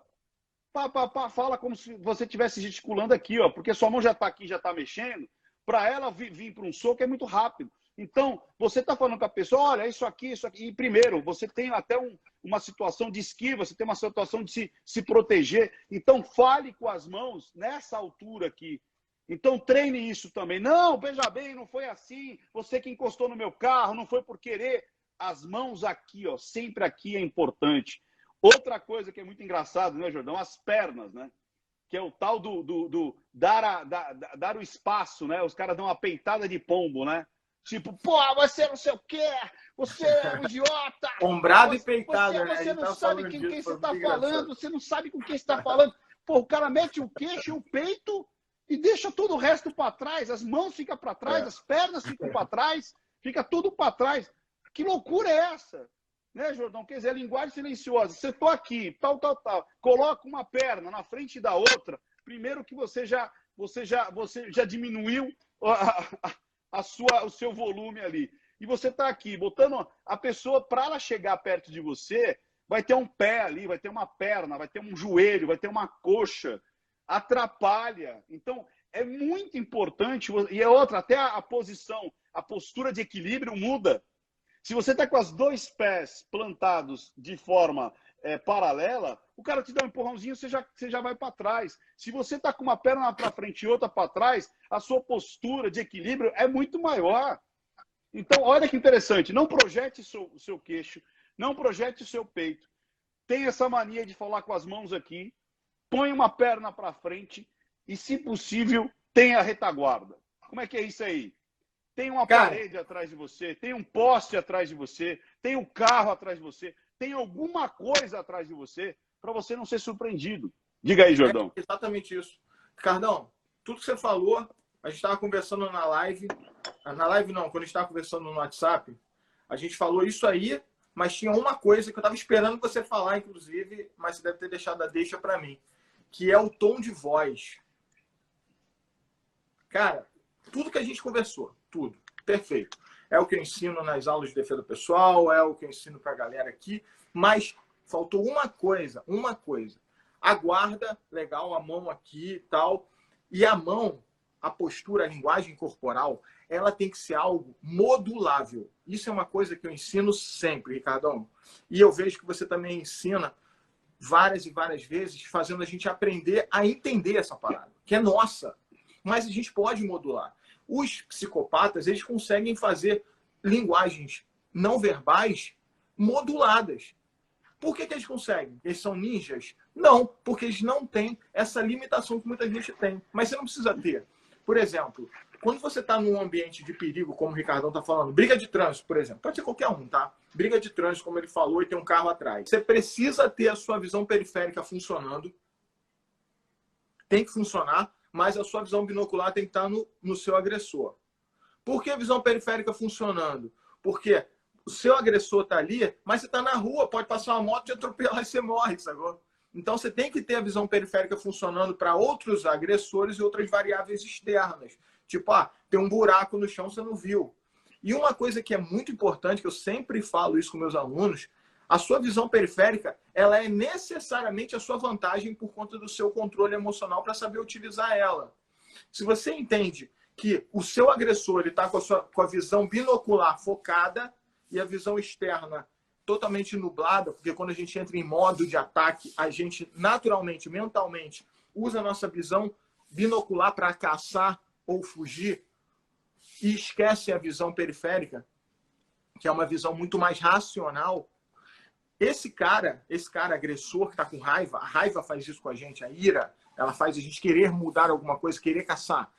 Fala como se você estivesse gesticulando aqui, ó. Porque sua mão já está aqui, já está mexendo. Para ela vir para um soco é muito rápido. Então, você está falando com a pessoa, olha, isso aqui. E primeiro, você tem até uma situação de esquiva, você tem uma situação de se proteger. Então, fale com as mãos nessa altura aqui. Então, treine isso também. Não, veja bem, não foi assim. Você que encostou no meu carro, não foi por querer. As mãos aqui, ó, sempre aqui é importante. Outra coisa que é muito engraçado, né, Jordão? As pernas, né? que é o tal do dar o espaço, né? Os caras dão uma peitada de pombo, né? Tipo, pô, você não sei o quê, você é um idiota. Ombrado e peitado, né? Você não sabe com quem você está falando, você não sabe com quem você está falando. Pô, o cara mete o queixo e o peito e deixa todo o resto para trás, as mãos ficam para trás, as pernas ficam para trás, fica tudo para trás. Que loucura é essa? Né, Jordão? Quer dizer, a linguagem silenciosa. Você tô aqui, tal, coloca uma perna na frente da outra, primeiro que você já diminuiu o seu volume ali. E você está aqui, botando a pessoa, para ela chegar perto de você, vai ter um pé ali, vai ter uma perna, vai ter um joelho, vai ter uma coxa. Atrapalha. Então, é muito importante. E é outra, até a posição, a postura de equilíbrio muda. Se você está com os dois pés plantados de forma paralela, o cara te dá um empurrãozinho, você já vai para trás. Se você está com uma perna para frente e outra para trás, a sua postura de equilíbrio é muito maior. Então, olha que interessante. Não projete o seu queixo, não projete o seu peito. Tem essa mania de falar com as mãos aqui, põe uma perna para frente e, se possível, tenha a retaguarda. Como é que é isso aí? Tem uma parede atrás de você, tem um poste atrás de você, tem um carro atrás de você, tem alguma coisa atrás de você para você não ser surpreendido. Diga aí, Jordão. É exatamente isso. Ricardão, tudo que você falou, a gente estava conversando na live. Na live não, quando a gente estava conversando no WhatsApp, a gente falou isso aí, mas tinha uma coisa que eu estava esperando você falar, inclusive, mas você deve ter deixado a deixa para mim, que é o tom de voz. Cara, tudo que a gente conversou, tudo, perfeito. É o que eu ensino nas aulas de defesa pessoal, é o que eu ensino para a galera aqui, mas faltou uma coisa. A guarda, legal, a mão aqui e tal, e a mão, a postura, a linguagem corporal, ela tem que ser algo modulável. Isso é uma coisa que eu ensino sempre, Ricardão. E eu vejo que você também ensina várias e várias vezes, fazendo a gente aprender a entender essa parada, que é nossa. Mas a gente pode modular. Os psicopatas, eles conseguem fazer linguagens não verbais moduladas. Por que eles conseguem? Eles são ninjas? Não, porque eles não têm essa limitação que muita gente tem. Mas você não precisa ter. Por exemplo, quando você está num ambiente de perigo, como o Ricardão está falando, briga de trânsito, por exemplo, pode ser qualquer um, tá? Briga de trânsito, como ele falou, e tem um carro atrás. Você precisa ter a sua visão periférica funcionando. Tem que funcionar, mas a sua visão binocular tem que estar no seu agressor. Por que a visão periférica funcionando? Porque o seu agressor está ali, mas você está na rua, pode passar uma moto, te atropelar e você morre, sacou? Então você tem que ter a visão periférica funcionando para outros agressores e outras variáveis externas. Tipo, tem um buraco no chão, você não viu. E uma coisa que é muito importante, que eu sempre falo isso com meus alunos, a sua visão periférica, ela é necessariamente a sua vantagem por conta do seu controle emocional para saber utilizar ela. Se você entende que o seu agressor está com a visão binocular focada e a visão externa totalmente nublada, porque quando a gente entra em modo de ataque, a gente naturalmente, mentalmente, usa a nossa visão binocular para caçar ou fugir e esquece a visão periférica, que é uma visão muito mais racional. Esse cara agressor que está com raiva, a raiva faz isso com a gente, a ira, ela faz a gente querer mudar alguma coisa, querer caçar.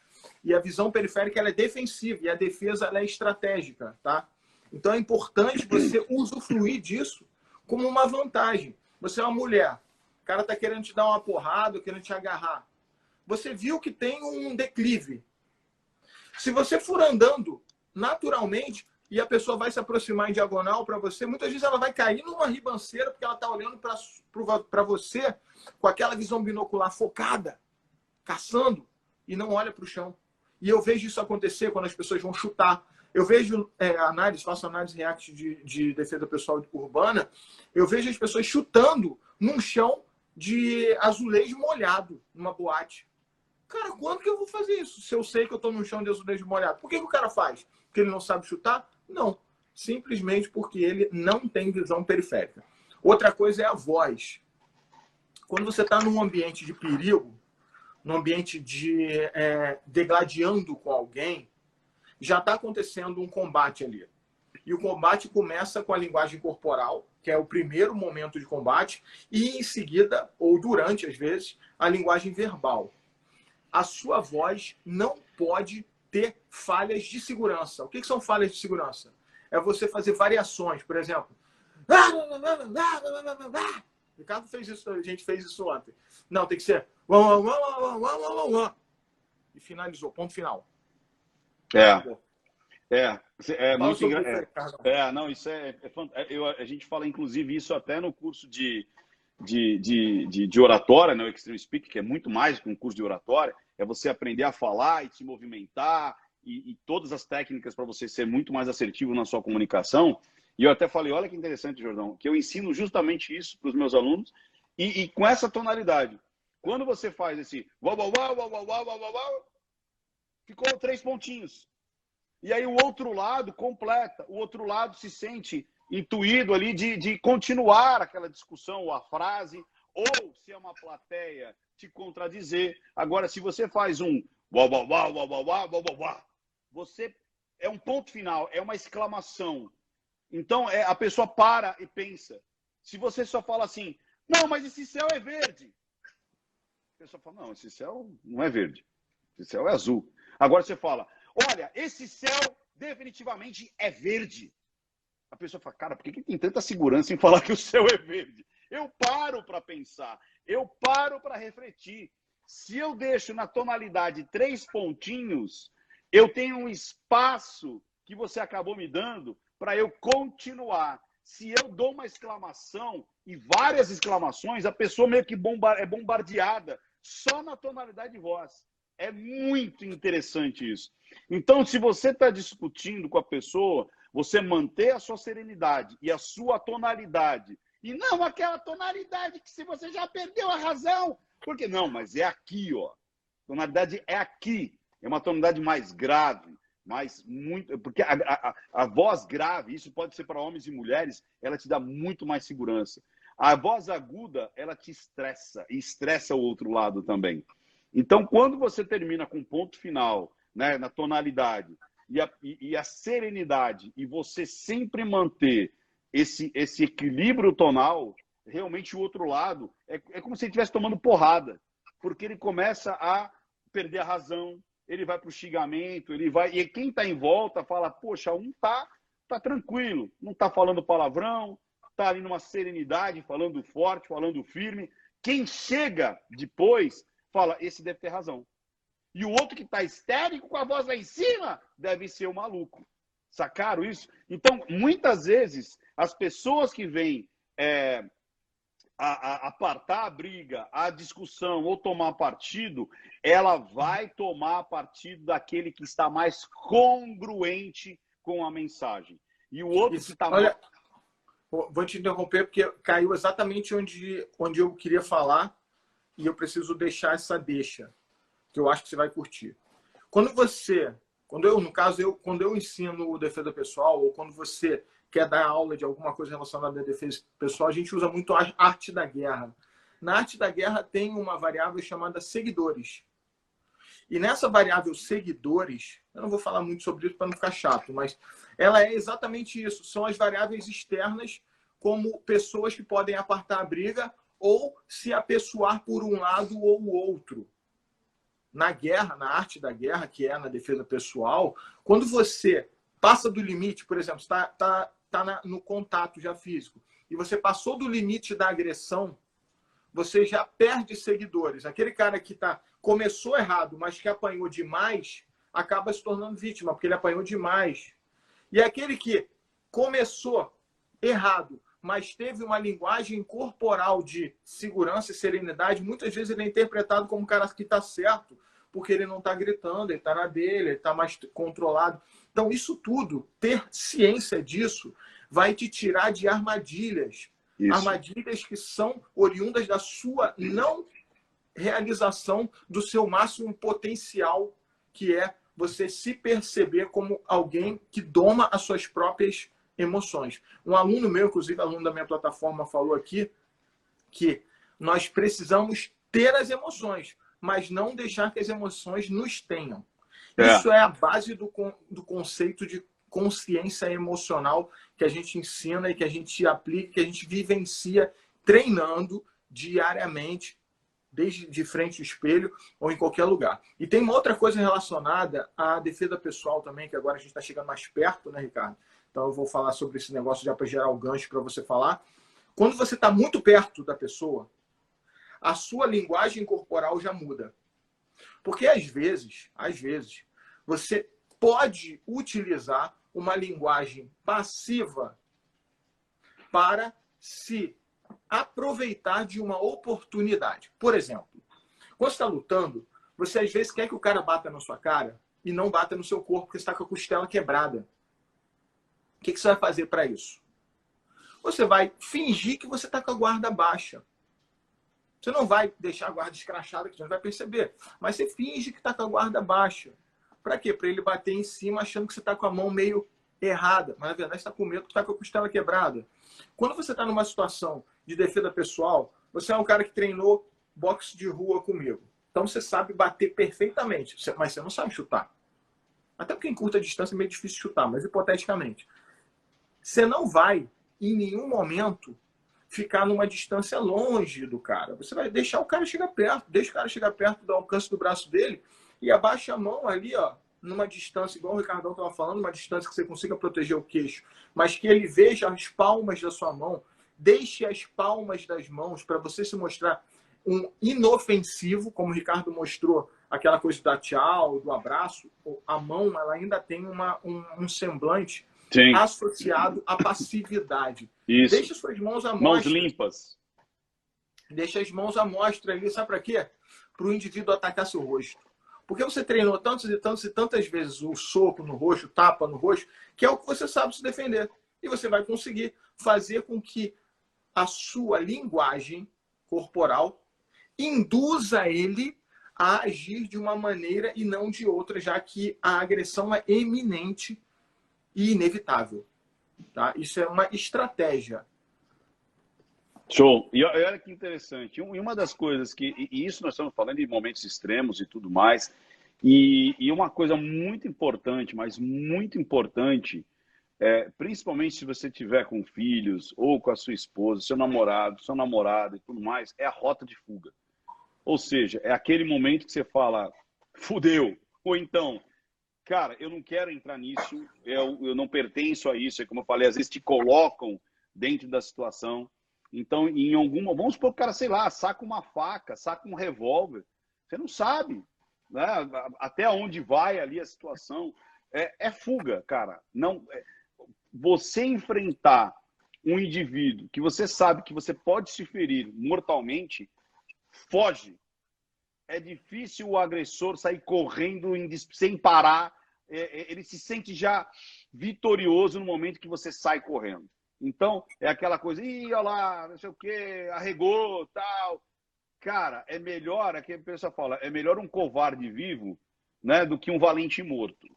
E a visão periférica ela é defensiva e a defesa ela é estratégica, tá? Então é importante você usufruir disso como uma vantagem. Você é uma mulher, o cara está querendo te dar uma porrada, querendo te agarrar. Você viu que tem um declive. Se você for andando naturalmente e a pessoa vai se aproximar em diagonal para você, muitas vezes ela vai cair numa ribanceira porque ela está olhando para você com aquela visão binocular focada, caçando, e não olha para o chão. E eu vejo isso acontecer quando as pessoas vão chutar. Eu vejo faço análise react de defesa pessoal urbana, eu vejo as pessoas chutando num chão de azulejo molhado, numa boate. Cara, quando que eu vou fazer isso? Se eu sei que eu estou num chão de azulejo molhado. Por que o cara faz? Porque ele não sabe chutar? Não. Simplesmente porque ele não tem visão periférica. Outra coisa é a voz. Quando você está num ambiente de perigo, num ambiente de degladiando com alguém, já está acontecendo um combate ali. E o combate começa com a linguagem corporal, que é o primeiro momento de combate, e em seguida, ou durante, às vezes, a linguagem verbal. A sua voz não pode ter falhas de segurança. O que são falhas de segurança? É você fazer variações, por exemplo. O Ricardo fez isso, a gente fez isso ontem. Não, tem que ser. E finalizou, ponto final. É muito engraçado. Não, isso a gente fala, inclusive, isso até no curso de oratória, né, o Extreme Speak, que é muito mais que um curso de oratória, é você aprender a falar e se movimentar e todas as técnicas para você ser muito mais assertivo na sua comunicação. E eu até falei, olha que interessante, Jordão, que eu ensino justamente isso para os meus alunos e com essa tonalidade. Quando você faz esse ficou 3 pontinhos. E aí o outro lado completa, o outro lado se sente intuído ali de continuar aquela discussão ou a frase, ou se é uma plateia, te contradizer. Agora, se você faz um você é um ponto final, é uma exclamação. Então, a pessoa para e pensa. Se você só fala assim, não, mas esse céu é verde. A pessoa fala, não, esse céu não é verde. Esse céu é azul. Agora você fala, olha, esse céu definitivamente é verde. A pessoa fala, cara, por que tem tanta segurança em falar que o céu é verde? Eu paro para pensar, eu paro para refletir. Se eu deixo na tonalidade 3 pontinhos, eu tenho um espaço que você acabou me dando para eu continuar. Se eu dou uma exclamação e várias exclamações, a pessoa meio que é bombardeada só na tonalidade de voz. É muito interessante isso. Então, se você está discutindo com a pessoa, você manter a sua serenidade e a sua tonalidade. E não aquela tonalidade que se você já perdeu a razão. Porque não, mas é aqui, ó. Tonalidade é aqui. É uma tonalidade mais grave, mais muito. Porque a voz grave, isso pode ser para homens e mulheres, ela te dá muito mais segurança. A voz aguda, ela te estressa e estressa o outro lado também. Então, quando você termina com ponto final, né, na tonalidade e a serenidade, e você sempre manter esse equilíbrio tonal, realmente o outro lado é como se ele estivesse tomando porrada, porque ele começa a perder a razão, ele vai para o xingamento, e quem está em volta fala, poxa, um tá tranquilo, não está falando palavrão, está ali numa serenidade, falando forte, falando firme. Quem chega depois fala, esse deve ter razão. E o outro que está histérico, com a voz lá em cima, deve ser o maluco. Sacaram isso? Então, muitas vezes, as pessoas que vêm apartar a briga, a discussão ou tomar partido, ela vai tomar partido daquele que está mais congruente com a mensagem. E o outro que está... Olha, vou te interromper porque caiu exatamente onde eu queria falar e eu preciso deixar essa deixa, que eu acho que você vai curtir. Quando eu ensino defesa pessoal, ou quando você quer dar aula de alguma coisa relacionada à defesa pessoal, a gente usa muito a arte da guerra. Na arte da guerra tem uma variável chamada seguidores. E nessa variável seguidores, eu não vou falar muito sobre isso para não ficar chato, mas ela é exatamente isso. São as variáveis externas, como pessoas que podem apartar a briga ou se apessoar por um lado ou o outro. Na guerra, na arte da guerra, que é na defesa pessoal, quando você passa do limite, por exemplo, está no contato já físico, e você passou do limite da agressão, você já perde seguidores. Aquele cara que começou errado, mas que apanhou demais, acaba se tornando vítima, porque ele apanhou demais. E aquele que começou errado, mas teve uma linguagem corporal de segurança e serenidade, muitas vezes ele é interpretado como um cara que está certo, porque ele não está gritando, ele está na dele, ele está mais controlado. Então, isso tudo, ter ciência disso, vai te tirar de armadilhas. Isso. Armadilhas que são oriundas da sua não realização do seu máximo potencial, que é você se perceber como alguém que doma as suas próprias emoções. Um aluno meu, inclusive aluno da minha plataforma, falou aqui que nós precisamos ter as emoções, mas não deixar que as emoções nos tenham. Isso é a base do conceito de consciência emocional que a gente ensina e que a gente aplica, que a gente vivencia treinando diariamente, desde de frente ao espelho ou em qualquer lugar. E tem uma outra coisa relacionada à defesa pessoal também, que agora a gente está chegando mais perto, né, Ricardo? Então eu vou falar sobre esse negócio já para gerar o gancho para você falar. Quando você está muito perto da pessoa, a sua linguagem corporal já muda. Porque às vezes, você pode utilizar uma linguagem passiva para se aproveitar de uma oportunidade. Por exemplo, quando você está lutando, você às vezes quer que o cara bata na sua cara e não bata no seu corpo porque você está com a costela quebrada. O que você vai fazer para isso? Você vai fingir que você está com a guarda baixa. Você não vai deixar a guarda escrachada, que você não vai perceber. Mas você finge que está com a guarda baixa. Para quê? Para ele bater em cima achando que você está com a mão meio errada. Mas na verdade você está com medo que está com a costela quebrada. Quando você está numa situação de defesa pessoal, você é um cara que treinou boxe de rua comigo. Então você sabe bater perfeitamente, mas você não sabe chutar. Até porque em curta distância é meio difícil chutar, mas hipoteticamente. Você não vai, em nenhum momento, ficar numa distância longe do cara. Você vai deixar o cara chegar perto, deixa o cara chegar perto do alcance do braço dele e abaixa a mão ali, ó, numa distância, igual o Ricardão estava falando, uma distância que você consiga proteger o queixo, mas que ele veja as palmas da sua mão, deixe as palmas das mãos para você se mostrar um inofensivo, como o Ricardo mostrou, aquela coisa da tchau, do abraço, a mão ela ainda tem um semblante Sim. associado à passividade. Isso. Deixa suas mãos à Mãos mostra. limpas. Deixa as mãos à mostra ali, sabe para quê? Para o indivíduo atacar seu rosto. Porque você treinou tantas vezes o soco no rosto, o tapa no rosto, que é o que você sabe se defender. E você vai conseguir fazer com que a sua linguagem corporal induza ele a agir de uma maneira e não de outra, já que a agressão é eminente e inevitável. Tá? Isso é uma estratégia. Show. E olha que interessante. E uma das coisas e isso nós estamos falando de momentos extremos e tudo mais, e uma coisa muito importante, mas muito importante, principalmente se você tiver com filhos ou com a sua esposa, seu namorado e tudo mais, é a rota de fuga. Ou seja, é aquele momento que você fala, fudeu. Ou então, cara, eu não quero entrar nisso, eu não pertenço a isso. É como eu falei, às vezes te colocam dentro da situação. Então, vamos supor que o cara, sei lá, saca uma faca, saca um revólver. Você não sabe, né, até onde vai ali a situação. É fuga, cara. Não, você enfrentar um indivíduo que você sabe que você pode se ferir mortalmente, foge. É difícil o agressor sair correndo sem parar. Ele se sente já vitorioso no momento que você sai correndo. Então, é aquela coisa, olha lá, não sei o quê, arregou, tal. Cara, é melhor, aqui a pessoa fala, é melhor um covarde vivo, né, do que um valente morto.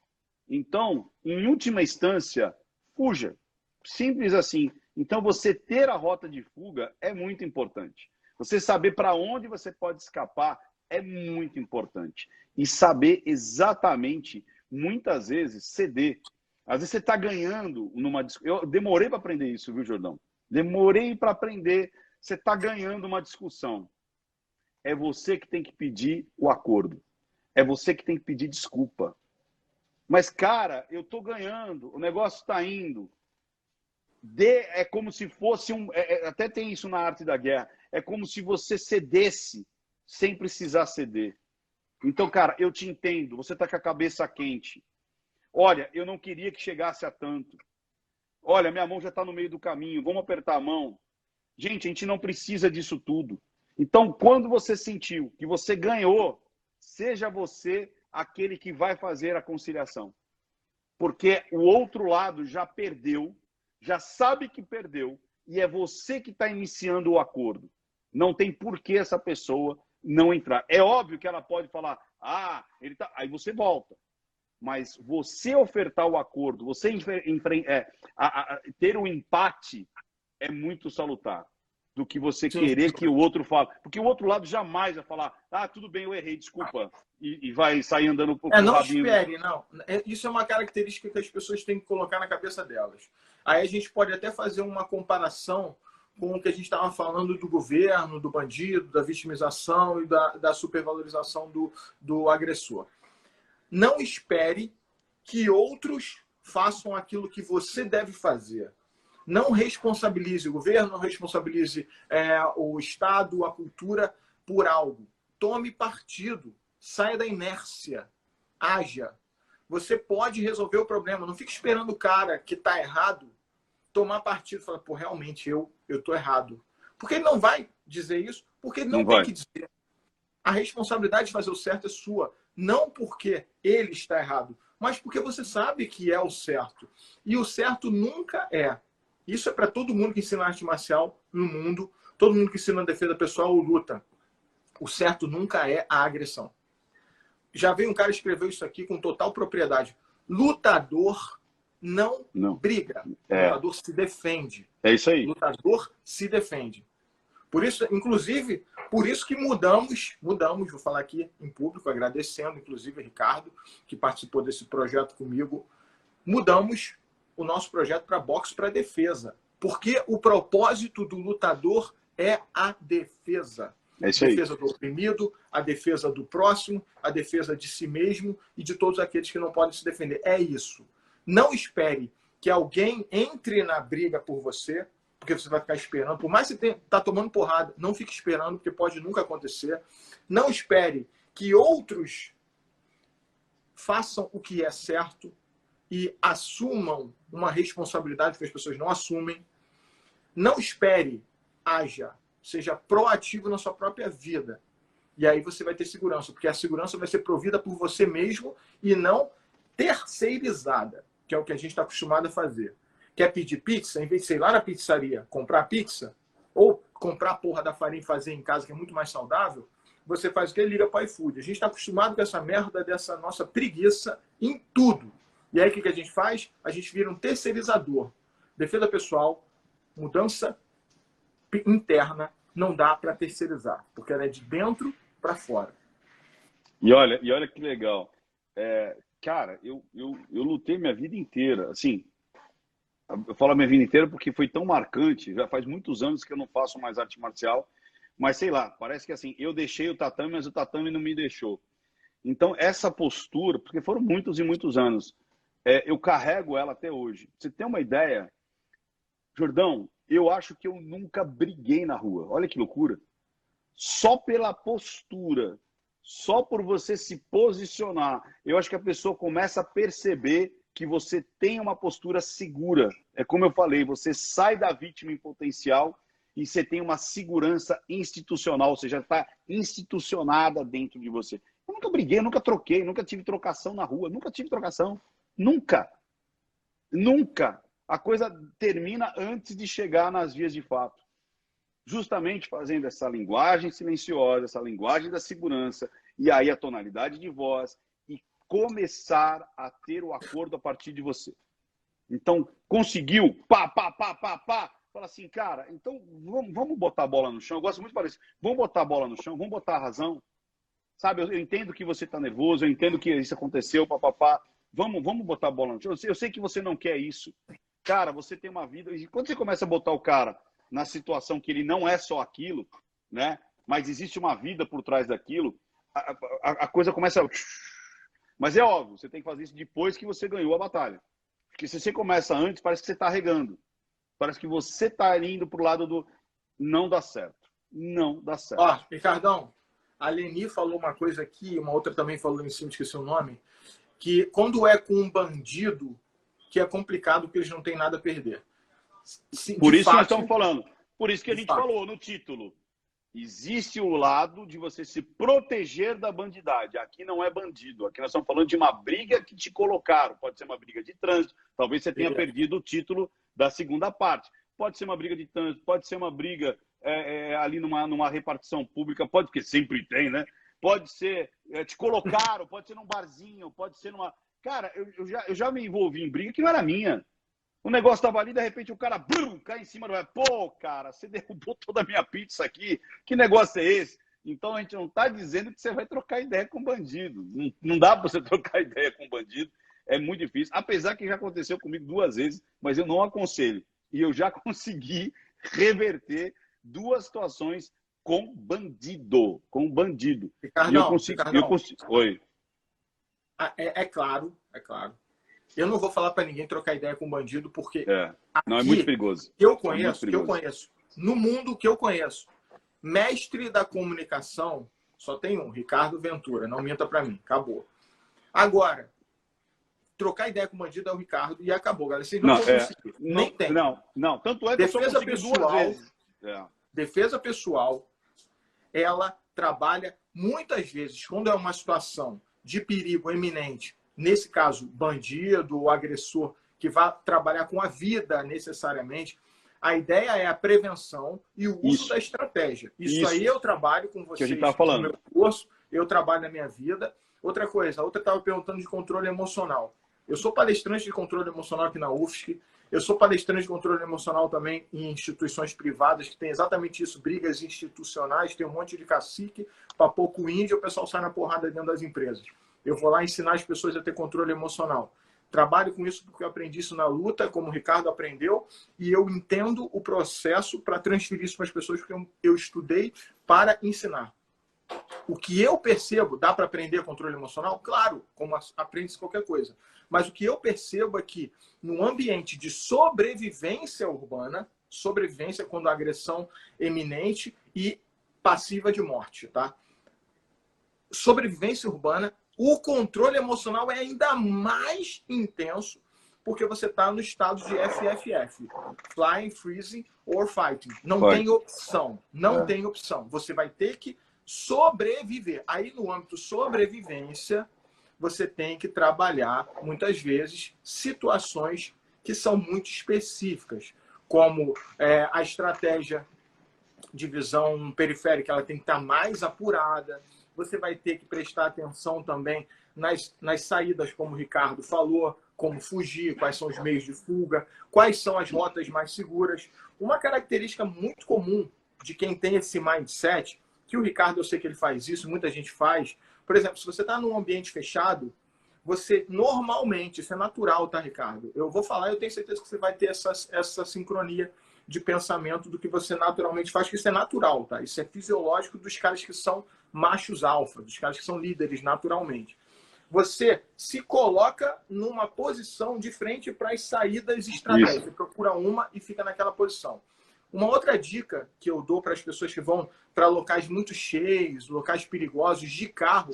Então, em última instância, fuja. Simples assim. Então, você ter a rota de fuga é muito importante. Você saber para onde você pode escapar é muito importante. E saber exatamente, muitas vezes, ceder. Às vezes você está ganhando numa discussão. Eu demorei para aprender isso, viu, Jordão? Demorei para aprender. Você está ganhando uma discussão. É você que tem que pedir o acordo. É você que tem que pedir desculpa. Mas, cara, eu estou ganhando. O negócio está indo. É como se fosse até tem isso na arte da guerra. É como se você cedesse sem precisar ceder. Então, cara, eu te entendo. Você está com a cabeça quente. Olha, eu não queria que chegasse a tanto. Olha, minha mão já está no meio do caminho. Vamos apertar a mão. Gente, a gente não precisa disso tudo. Então, quando você sentiu que você ganhou, seja você aquele que vai fazer a conciliação. Porque o outro lado já perdeu, já sabe que perdeu, e é você que está iniciando o acordo. Não tem por que essa pessoa não entrar. É óbvio que ela pode falar, ele tá... aí você volta. Mas você ofertar o acordo, você ter o empate é muito salutar. do que você Sim. querer que o outro fale. Porque o outro lado jamais vai falar, ah, tudo bem, eu errei, desculpa. E vai sair andando com o Não rabinho. espere, não. Isso é uma característica que as pessoas têm que colocar na cabeça delas. Aí a gente pode até fazer uma comparação com o que a gente estava falando do governo, do bandido, da vitimização e da supervalorização do agressor. Não espere que outros façam aquilo que você deve fazer. Não responsabilize o governo, não responsabilize o Estado, a cultura por algo. Tome partido, saia da inércia, haja. Você pode resolver o problema. Não fique esperando o cara que está errado tomar partido e falar, pô, realmente eu estou errado. Porque ele não vai dizer isso, porque ele não tem que dizer. A responsabilidade de fazer o certo é sua. Não porque ele está errado, mas porque você sabe que é o certo. E o certo nunca é. Isso é para todo mundo que ensina arte marcial no mundo, todo mundo que ensina defesa pessoal ou luta. O certo nunca é a agressão. Já veio um cara escrever isso aqui com total propriedade. Lutador não briga. Lutador se defende. É isso aí. Lutador se defende. Por isso, inclusive, por isso que mudamos, vou falar aqui em público, agradecendo, inclusive, Ricardo, que participou desse projeto comigo, mudamos o nosso projeto para boxe para defesa. Porque o propósito do lutador é a defesa. É isso aí. A defesa do oprimido, a defesa do próximo, a defesa de si mesmo e de todos aqueles que não podem se defender. É isso. Não espere que alguém entre na briga por você, porque você vai ficar esperando. Por mais que você está tomando porrada, não fique esperando, porque pode nunca acontecer. Não espere que outros façam o que é certo e assumam uma responsabilidade que as pessoas não assumem. Não espere, haja. Seja proativo na sua própria vida. E aí você vai ter segurança, porque a segurança vai ser provida por você mesmo e não terceirizada, que é o que a gente está acostumado a fazer. Quer pedir pizza? Em vez de você ir lá na pizzaria comprar pizza, ou comprar a porra da farinha e fazer em casa, que é muito mais saudável, você faz o que? Liga para o iFood. A gente está acostumado com essa merda dessa nossa preguiça em tudo. E aí o que a gente faz? A gente vira um terceirizador. Defesa pessoal, mudança interna, não dá para terceirizar, porque ela é de dentro para fora. E olha que legal. Cara, eu lutei minha vida inteira. Assim, eu falo a minha vida inteira porque foi tão marcante. Já faz muitos anos que eu não faço mais arte marcial. Mas sei lá, parece que assim, eu deixei o tatame, mas o tatame não me deixou. Então, essa postura, porque foram muitos e muitos anos, eu carrego ela até hoje. Pra você ter uma ideia, Jordão, eu acho que eu nunca briguei na rua. Olha que loucura. Só pela postura, só por você se posicionar, eu acho que a pessoa começa a perceber que você tem uma postura segura. É como eu falei, você sai da vítima em potencial e você tem uma segurança institucional, ou seja, está institucionada dentro de você. Eu nunca briguei, nunca troquei, nunca tive trocação na rua, nunca tive trocação. Nunca. Nunca. A coisa termina antes de chegar nas vias de fato. Justamente fazendo essa linguagem silenciosa, essa linguagem da segurança, e aí a tonalidade de voz, e começar a ter o acordo a partir de você. Então, conseguiu, pá, fala assim, cara, então vamos botar a bola no chão. Eu gosto muito de falar isso. Vamos botar a bola no chão, vamos botar a razão. Sabe, eu entendo que você está nervoso, eu entendo que isso aconteceu, papapá. Vamos botar a bola no chão. Eu sei que você não quer isso. Cara, você tem uma vida... E quando você começa a botar o cara na situação que ele não é só aquilo, né? Mas existe uma vida por trás daquilo, a coisa começa... Mas é óbvio, você tem que fazer isso depois que você ganhou a batalha. Porque se você começa antes, parece que você está regando. Parece que você está indo para o lado do não dá certo. Não dá certo. Ó, Ricardão, a Leni falou uma coisa aqui, uma outra também falou em cima, esqueci o nome, que quando é com um bandido, que é complicado porque eles não têm nada a perder. Por isso que nós estamos falando. Por isso que a gente falou no título. Existe o lado de você se proteger da bandidagem. Aqui não é bandido. Aqui nós estamos falando de uma briga que te colocaram. Pode ser uma briga de trânsito. Talvez você tenha perdido o título da segunda parte. Pode ser uma briga de trânsito. Pode ser uma briga ali numa repartição pública. Pode, porque sempre tem, né? Pode ser, te colocaram. Pode ser num barzinho. Pode ser numa... Cara, eu já me envolvi em briga que não era minha. O negócio tava ali, de repente o cara brum, cai em cima do... Pô, cara, você derrubou toda a minha pizza aqui. Que negócio é esse? Então a gente não está dizendo que você vai trocar ideia com bandido. Não, não dá para você trocar ideia com bandido. É muito difícil. Apesar que já aconteceu comigo 2 vezes, mas eu não aconselho. E eu já consegui reverter 2 situações com bandido. Com bandido. E eu consigo. Oi. É claro, é claro. Eu não vou falar para ninguém trocar ideia com bandido, porque não, é muito perigoso. Eu conheço, no mundo que eu conheço, mestre da comunicação, só tem um, Ricardo Ventura, não minta para mim, acabou. Agora, trocar ideia com bandido é o Ricardo e acabou, galera. Vocês não vão conseguir, nem tem. Não, tanto é que defesa pessoal, 2 vezes. Defesa pessoal, ela trabalha muitas vezes, quando é uma situação de perigo eminente, nesse caso, bandido ou agressor, que vai trabalhar com a vida necessariamente, a ideia é a prevenção e o uso da estratégia. Isso aí eu trabalho com vocês que a gente tá falando. No meu curso, eu trabalho na minha vida. Outra coisa, a outra estava perguntando de controle emocional. Eu sou palestrante de controle emocional aqui na UFSC. Eu sou palestrante de controle emocional também em instituições privadas, que tem exatamente isso, brigas institucionais, tem um monte de cacique, para pouco índio, o pessoal sai na porrada dentro das empresas. Eu vou lá ensinar as pessoas a ter controle emocional. Trabalho com isso porque eu aprendi isso na luta, como o Ricardo aprendeu, e eu entendo o processo para transferir isso para as pessoas, porque eu estudei para ensinar. O que eu percebo, dá para aprender controle emocional? Claro, como aprende-se qualquer coisa. Mas o que eu percebo é que, num ambiente de sobrevivência urbana, sobrevivência quando a agressão é iminente e passiva de morte, tá? Sobrevivência urbana, o controle emocional é ainda mais intenso, porque você está no estado de FFF, Flying, Freezing or Fighting. Não tem opção. Não tem opção. Você vai ter que sobreviver. Aí, no âmbito sobrevivência, você tem que trabalhar, muitas vezes, situações que são muito específicas, como a estratégia de visão periférica, ela tem que estar mais apurada. Você vai ter que prestar atenção também nas saídas, como o Ricardo falou, como fugir, quais são os meios de fuga, quais são as rotas mais seguras. Uma característica muito comum de quem tem esse mindset, que o Ricardo, eu sei que ele faz isso, muita gente faz. Por exemplo, se você está num ambiente fechado, você normalmente, isso é natural, tá, Ricardo? Eu vou falar, eu tenho certeza que você vai ter essa sincronia de pensamento do que você naturalmente faz, que isso é natural, tá? Isso é fisiológico dos caras que são machos alfa, dos caras que são líderes naturalmente. Você se coloca numa posição de frente para as saídas estratégicas. Você procura uma e fica naquela posição. Uma outra dica que eu dou para as pessoas que vão para locais muito cheios, locais perigosos de carro,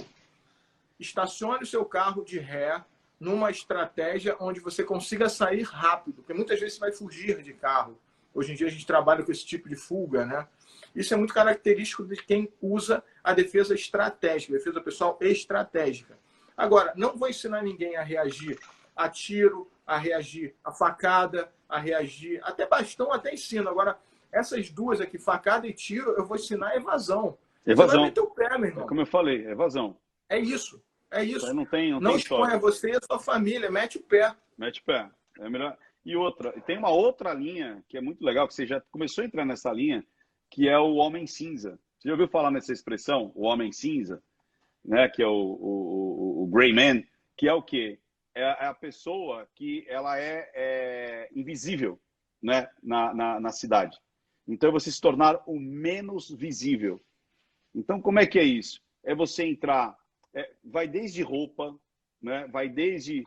estacione o seu carro de ré numa estratégia onde você consiga sair rápido, porque muitas vezes você vai fugir de carro. Hoje em dia a gente trabalha com esse tipo de fuga, né? Isso é muito característico de quem usa a defesa estratégica, a defesa pessoal estratégica. Agora, não vou ensinar ninguém a reagir a tiro, a reagir a facada, a reagir... Até bastão, até ensino. Agora, essas duas aqui, facada e tiro, eu vou ensinar evasão. Evasão. Você vai meter o pé, meu irmão. É como eu falei, evasão. É isso. É isso. Não exponha você e a sua família. Mete o pé. Mete o pé. É melhor. E outra, tem uma outra linha que é muito legal, que você já começou a entrar nessa linha, que é o homem cinza. Você já ouviu falar nessa expressão, o homem cinza? Né? Que é o gray man, que é o quê? É a pessoa que ela é invisível, né? na cidade. Então, é você se tornar o menos visível. Então, como é que é isso? É você entrar... vai desde roupa, né? Vai desde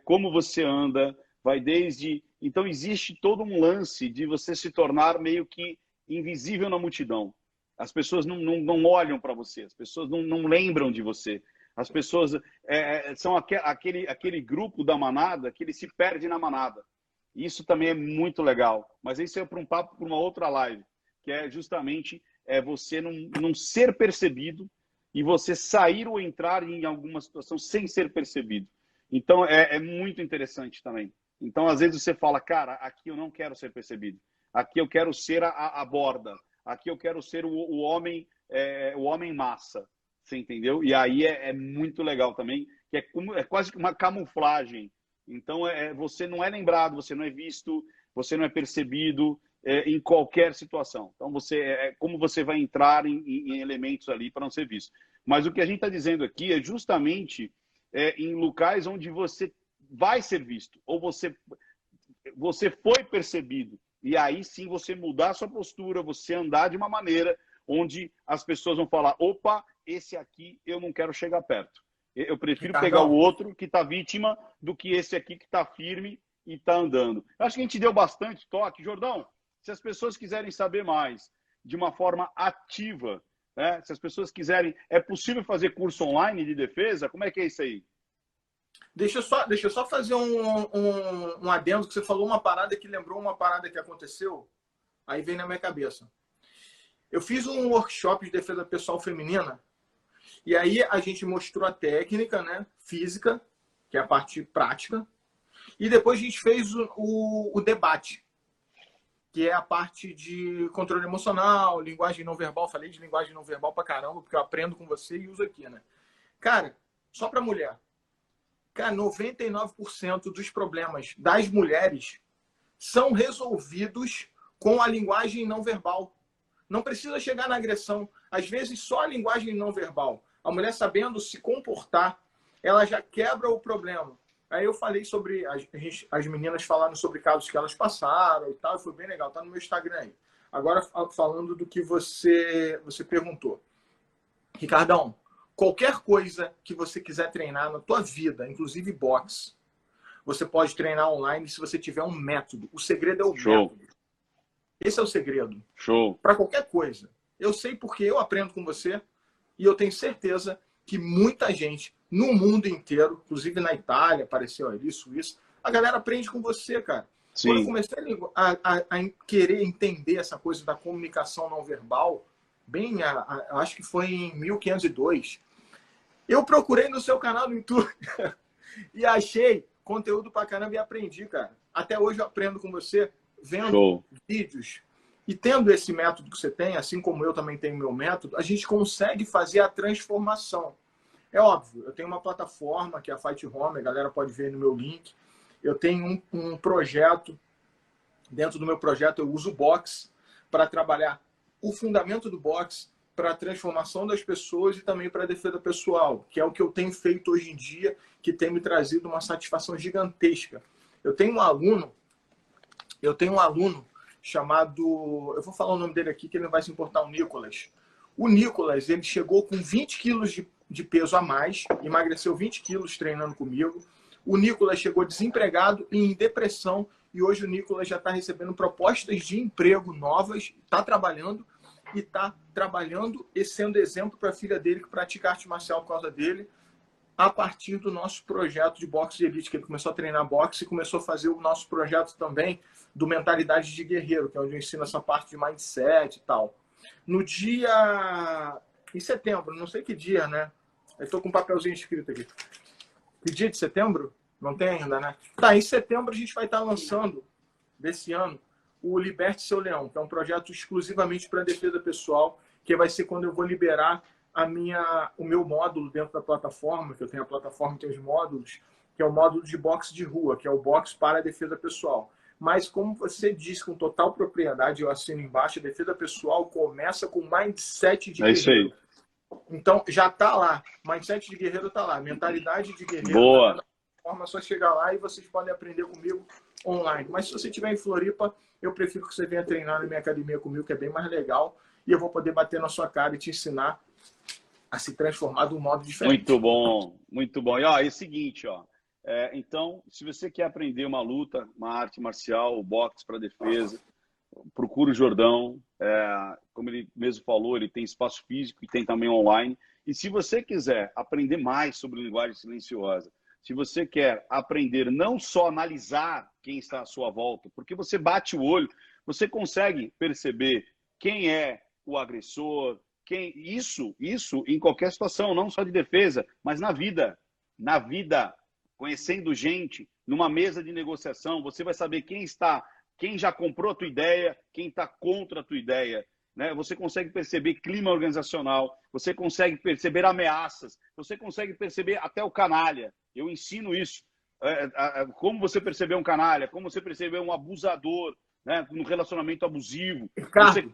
como você anda, vai desde... Então, existe todo um lance de você se tornar meio que invisível na multidão. As pessoas não olham para você, as pessoas não lembram de você. As pessoas são aquele grupo da manada que ele se perde na manada. Isso também é muito legal. Mas isso é para um papo, para uma outra live, que é justamente você não ser percebido e você sair ou entrar em alguma situação sem ser percebido. Então, é muito interessante também. Então, às vezes você fala, cara, aqui eu não quero ser percebido. Aqui eu quero ser a borda. Aqui eu quero ser o homem massa. Você entendeu? E aí é muito legal também, que é quase uma camuflagem. Então, você não é lembrado, você não é visto, você não é percebido em qualquer situação. Então, como você vai entrar em elementos ali para não ser visto. Mas o que a gente está dizendo aqui é justamente em locais onde você vai ser visto, ou você foi percebido. E aí sim você mudar a sua postura, você andar de uma maneira onde as pessoas vão falar, opa, esse aqui eu não quero chegar perto. Eu prefiro pegar o outro que está vítima do que esse aqui que está firme e está andando. Eu acho que a gente deu bastante toque. Jordão, se as pessoas quiserem saber mais de uma forma ativa, né? Se as pessoas quiserem... É possível fazer curso online de defesa? Como é que é isso aí? Deixa eu só fazer um adendo, que você falou uma parada que lembrou uma parada que aconteceu, aí vem na minha cabeça. Eu fiz um workshop de defesa pessoal feminina, e aí a gente mostrou a técnica, né, física, que é a parte prática, e depois a gente fez o debate, que é a parte de controle emocional, linguagem não verbal. Falei de linguagem não verbal pra caramba, porque eu aprendo com você e uso aqui, né? Cara, só pra mulher. Cara, 99% dos problemas das mulheres são resolvidos com a linguagem não verbal. Não precisa chegar na agressão. Às vezes, só a linguagem não verbal. A mulher sabendo se comportar, ela já quebra o problema. Aí eu falei sobre... As meninas falaram sobre casos que elas passaram e tal, e foi bem legal. Tá no meu Instagram aí. Agora, falando do que você perguntou. Ricardão, qualquer coisa que você quiser treinar na tua vida, inclusive boxe, você pode treinar online se você tiver um método. O segredo é o método. Esse é o segredo. Show. Para qualquer coisa. Eu sei porque eu aprendo com você e eu tenho certeza que muita gente no mundo inteiro, inclusive na Itália, apareceu ali, Suíça, a galera aprende com você, cara. Sim. Quando eu comecei a querer entender essa coisa da comunicação não verbal, acho que foi em 1502, eu procurei no seu canal no YouTube e achei conteúdo pra caramba e aprendi, cara. Até hoje eu aprendo com você, vendo vídeos. E tendo esse método que você tem, assim como eu também tenho meu método, a gente consegue fazer a transformação. É óbvio, eu tenho uma plataforma que é a Fight Home, a galera pode ver no meu link. Eu tenho um projeto, dentro do meu projeto eu uso o boxe para trabalhar o fundamento do boxe, para a transformação das pessoas e também para a defesa pessoal, que é o que eu tenho feito hoje em dia, que tem me trazido uma satisfação gigantesca. Eu tenho um aluno chamado... Eu vou falar o nome dele aqui, que ele não vai se importar, o Nicolas. O Nicolas, ele chegou com 20 quilos de peso a mais, emagreceu 20 quilos treinando comigo. O Nicolas chegou desempregado e em depressão, e hoje o Nicolas já está recebendo propostas de emprego novas, está trabalhando e sendo exemplo para a filha dele, que pratica arte marcial por causa dele, a partir do nosso projeto de boxe de elite, que ele começou a treinar boxe e começou a fazer o nosso projeto também do Mentalidade de Guerreiro, que é onde eu ensino essa parte de mindset e tal. No dia... em setembro, não sei que dia, né? Eu estou com um papelzinho escrito aqui. Que dia de setembro? Não tem ainda, né? Tá, em setembro a gente vai estar lançando, desse ano, o Liberte Seu Leão, que é um projeto exclusivamente para defesa pessoal, que vai ser quando eu vou liberar o meu módulo dentro da plataforma, que eu tenho a plataforma que tem os módulos, que é o módulo de boxe de rua, que é o boxe para a defesa pessoal. Mas, como você disse com total propriedade, eu assino embaixo, a defesa pessoal começa com mindset de guerreiro. É isso aí. Então, já está lá. Mindset de guerreiro está lá. Mentalidade de guerreiro. Boa. Tá forma, é só chegar lá e vocês podem aprender comigo online. Mas se você estiver em Floripa, eu prefiro que você venha treinar na minha academia comigo, que é bem mais legal. E eu vou poder bater na sua cara e te ensinar a se transformar de um modo diferente. Muito bom, muito bom. E ó, é o seguinte, ó. Então, se você quer aprender uma luta, uma arte marcial, boxe para defesa, procura o Jordão. Como ele mesmo falou, ele tem espaço físico e tem também online. E se você quiser aprender mais sobre linguagem silenciosa, se você quer aprender não só analisar quem está à sua volta, porque você bate o olho, você consegue perceber quem é o agressor, isso em qualquer situação, não só de defesa, mas na vida, conhecendo gente, numa mesa de negociação, você vai saber quem já comprou a tua ideia, quem está contra a tua ideia, né? Você consegue perceber clima organizacional, você consegue perceber ameaças, você consegue perceber até o canalha. Eu ensino isso. como você percebeu um canalha, como você percebeu um abusador, né, no relacionamento abusivo. Ricardo,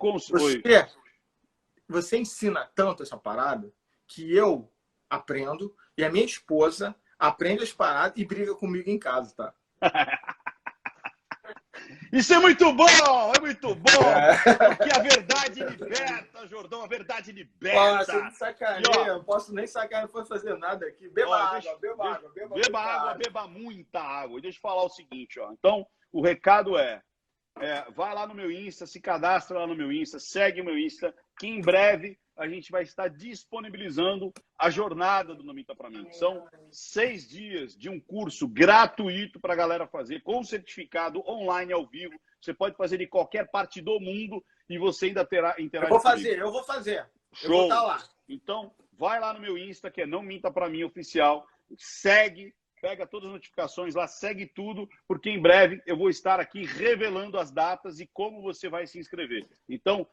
você ensina tanto essa parada que eu aprendo e a minha esposa aprende as paradas e briga comigo em casa, tá? Isso é muito bom! É muito bom! Porque a verdade liberta, Jordão, a verdade liberta. Você me sacaneia, eu posso nem sacar, não posso fazer nada aqui. Beba água, beba muita água. E deixa eu falar o seguinte, ó. Então, o recado vai lá no meu Insta, se cadastra lá no meu Insta, segue o meu Insta, que em breve a gente vai estar disponibilizando a jornada do Não Minta Pra Mim. São 6 dias de um curso gratuito para a galera fazer, com certificado online ao vivo. Você pode fazer em qualquer parte do mundo e você ainda terá interagir. Eu vou fazer. Show. Eu vou estar lá. Então, vai lá no meu Insta, que é Não Minta Pra Mim Oficial. Segue, pega todas as notificações lá, segue tudo, porque em breve eu vou estar aqui revelando as datas e como você vai se inscrever. Então,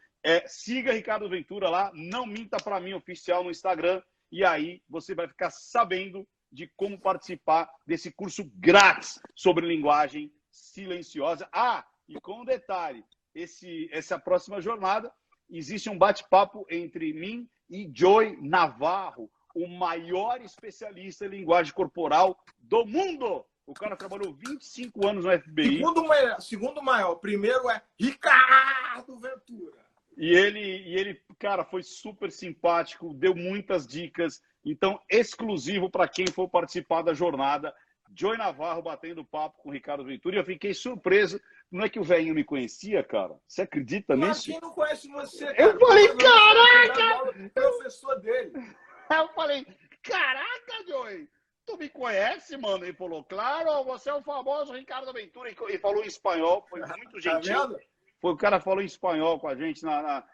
siga Ricardo Ventura lá, Não Minta Pra Mim Oficial no Instagram, e aí você vai ficar sabendo de como participar desse curso grátis sobre linguagem silenciosa. E com um detalhe, essa próxima jornada, existe um bate-papo entre mim e Joy Navarro, o maior especialista em linguagem corporal do mundo. O cara trabalhou 25 anos no FBI. Segundo maior. Primeiro é Ricardo Ventura. E ele, cara, foi super simpático, deu muitas dicas. Então, exclusivo para quem for participar da jornada, Joy Navarro batendo papo com o Ricardo Ventura. E eu fiquei surpreso. Não é que o velhinho me conhecia, cara? Você acredita nisso? Quem não conhece você, cara? Eu falei, caraca! Professor dele. Eu falei, caraca, Joy, tu me conhece, mano? Ele falou, claro, você é o famoso Ricardo Ventura. E falou em espanhol, foi muito gentil. Tá vendo? O cara falou em espanhol com a gente na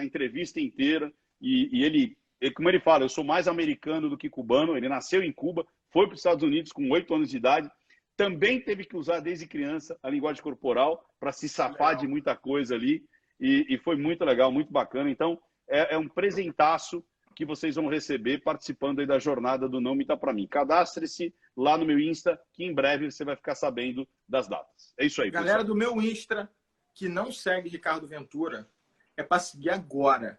entrevista inteira. E ele, como ele fala, eu sou mais americano do que cubano. Ele nasceu em Cuba, foi para os Estados Unidos com 8 anos de idade. Também teve que usar desde criança a linguagem corporal para se safar de muita coisa ali. E foi muito legal, muito bacana. Então, é um presentaço que vocês vão receber participando aí da jornada do Não Minta Pra Mim. Cadastre-se lá no meu Insta, que em breve você vai ficar sabendo das datas. É isso aí, galera do meu Insta, que não segue Ricardo Ventura, é para seguir agora.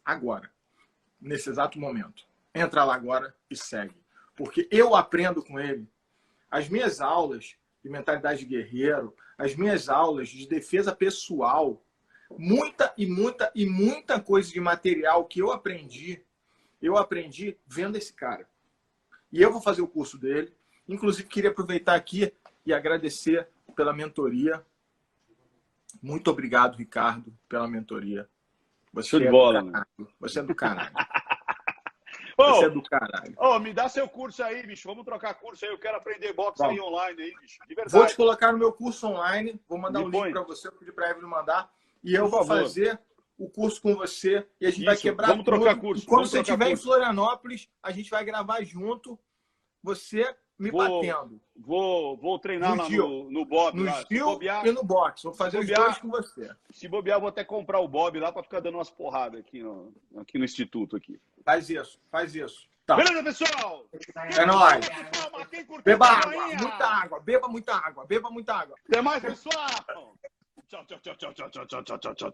Agora. Nesse exato momento. Entra lá agora e segue. Porque eu aprendo com ele. As minhas aulas de mentalidade de guerreiro, as minhas aulas de defesa pessoal, muita coisa de material que eu aprendi vendo esse cara. E eu vou fazer o curso dele. Inclusive, queria aproveitar aqui e agradecer pela mentoria. Muito obrigado, Ricardo, pela mentoria. Você é do bola, Você é do caralho. Você Você é do caralho. Me dá seu curso aí, bicho. Vamos trocar curso aí. Eu quero aprender boxe aí online aí, bicho. De verdade. Vou te colocar no meu curso online. Vou mandar um link para você, pedir para a Evelyn mandar. E eu vou fazer o curso com você. E a gente vai quebrar tudo. Vamos trocar curso. E quando você estiver em Florianópolis, a gente vai gravar junto. Você me batendo. Vou treinar no Bob. No Steel e no boxe. Vou fazer os dois com você. Se bobear, vou até comprar o Bob lá para ficar dando umas porradas aqui no instituto. Aqui. Faz isso. Tá. Beleza, pessoal? É nóis. Beba água. Beba muita água. Até mais, pessoal. Tchau.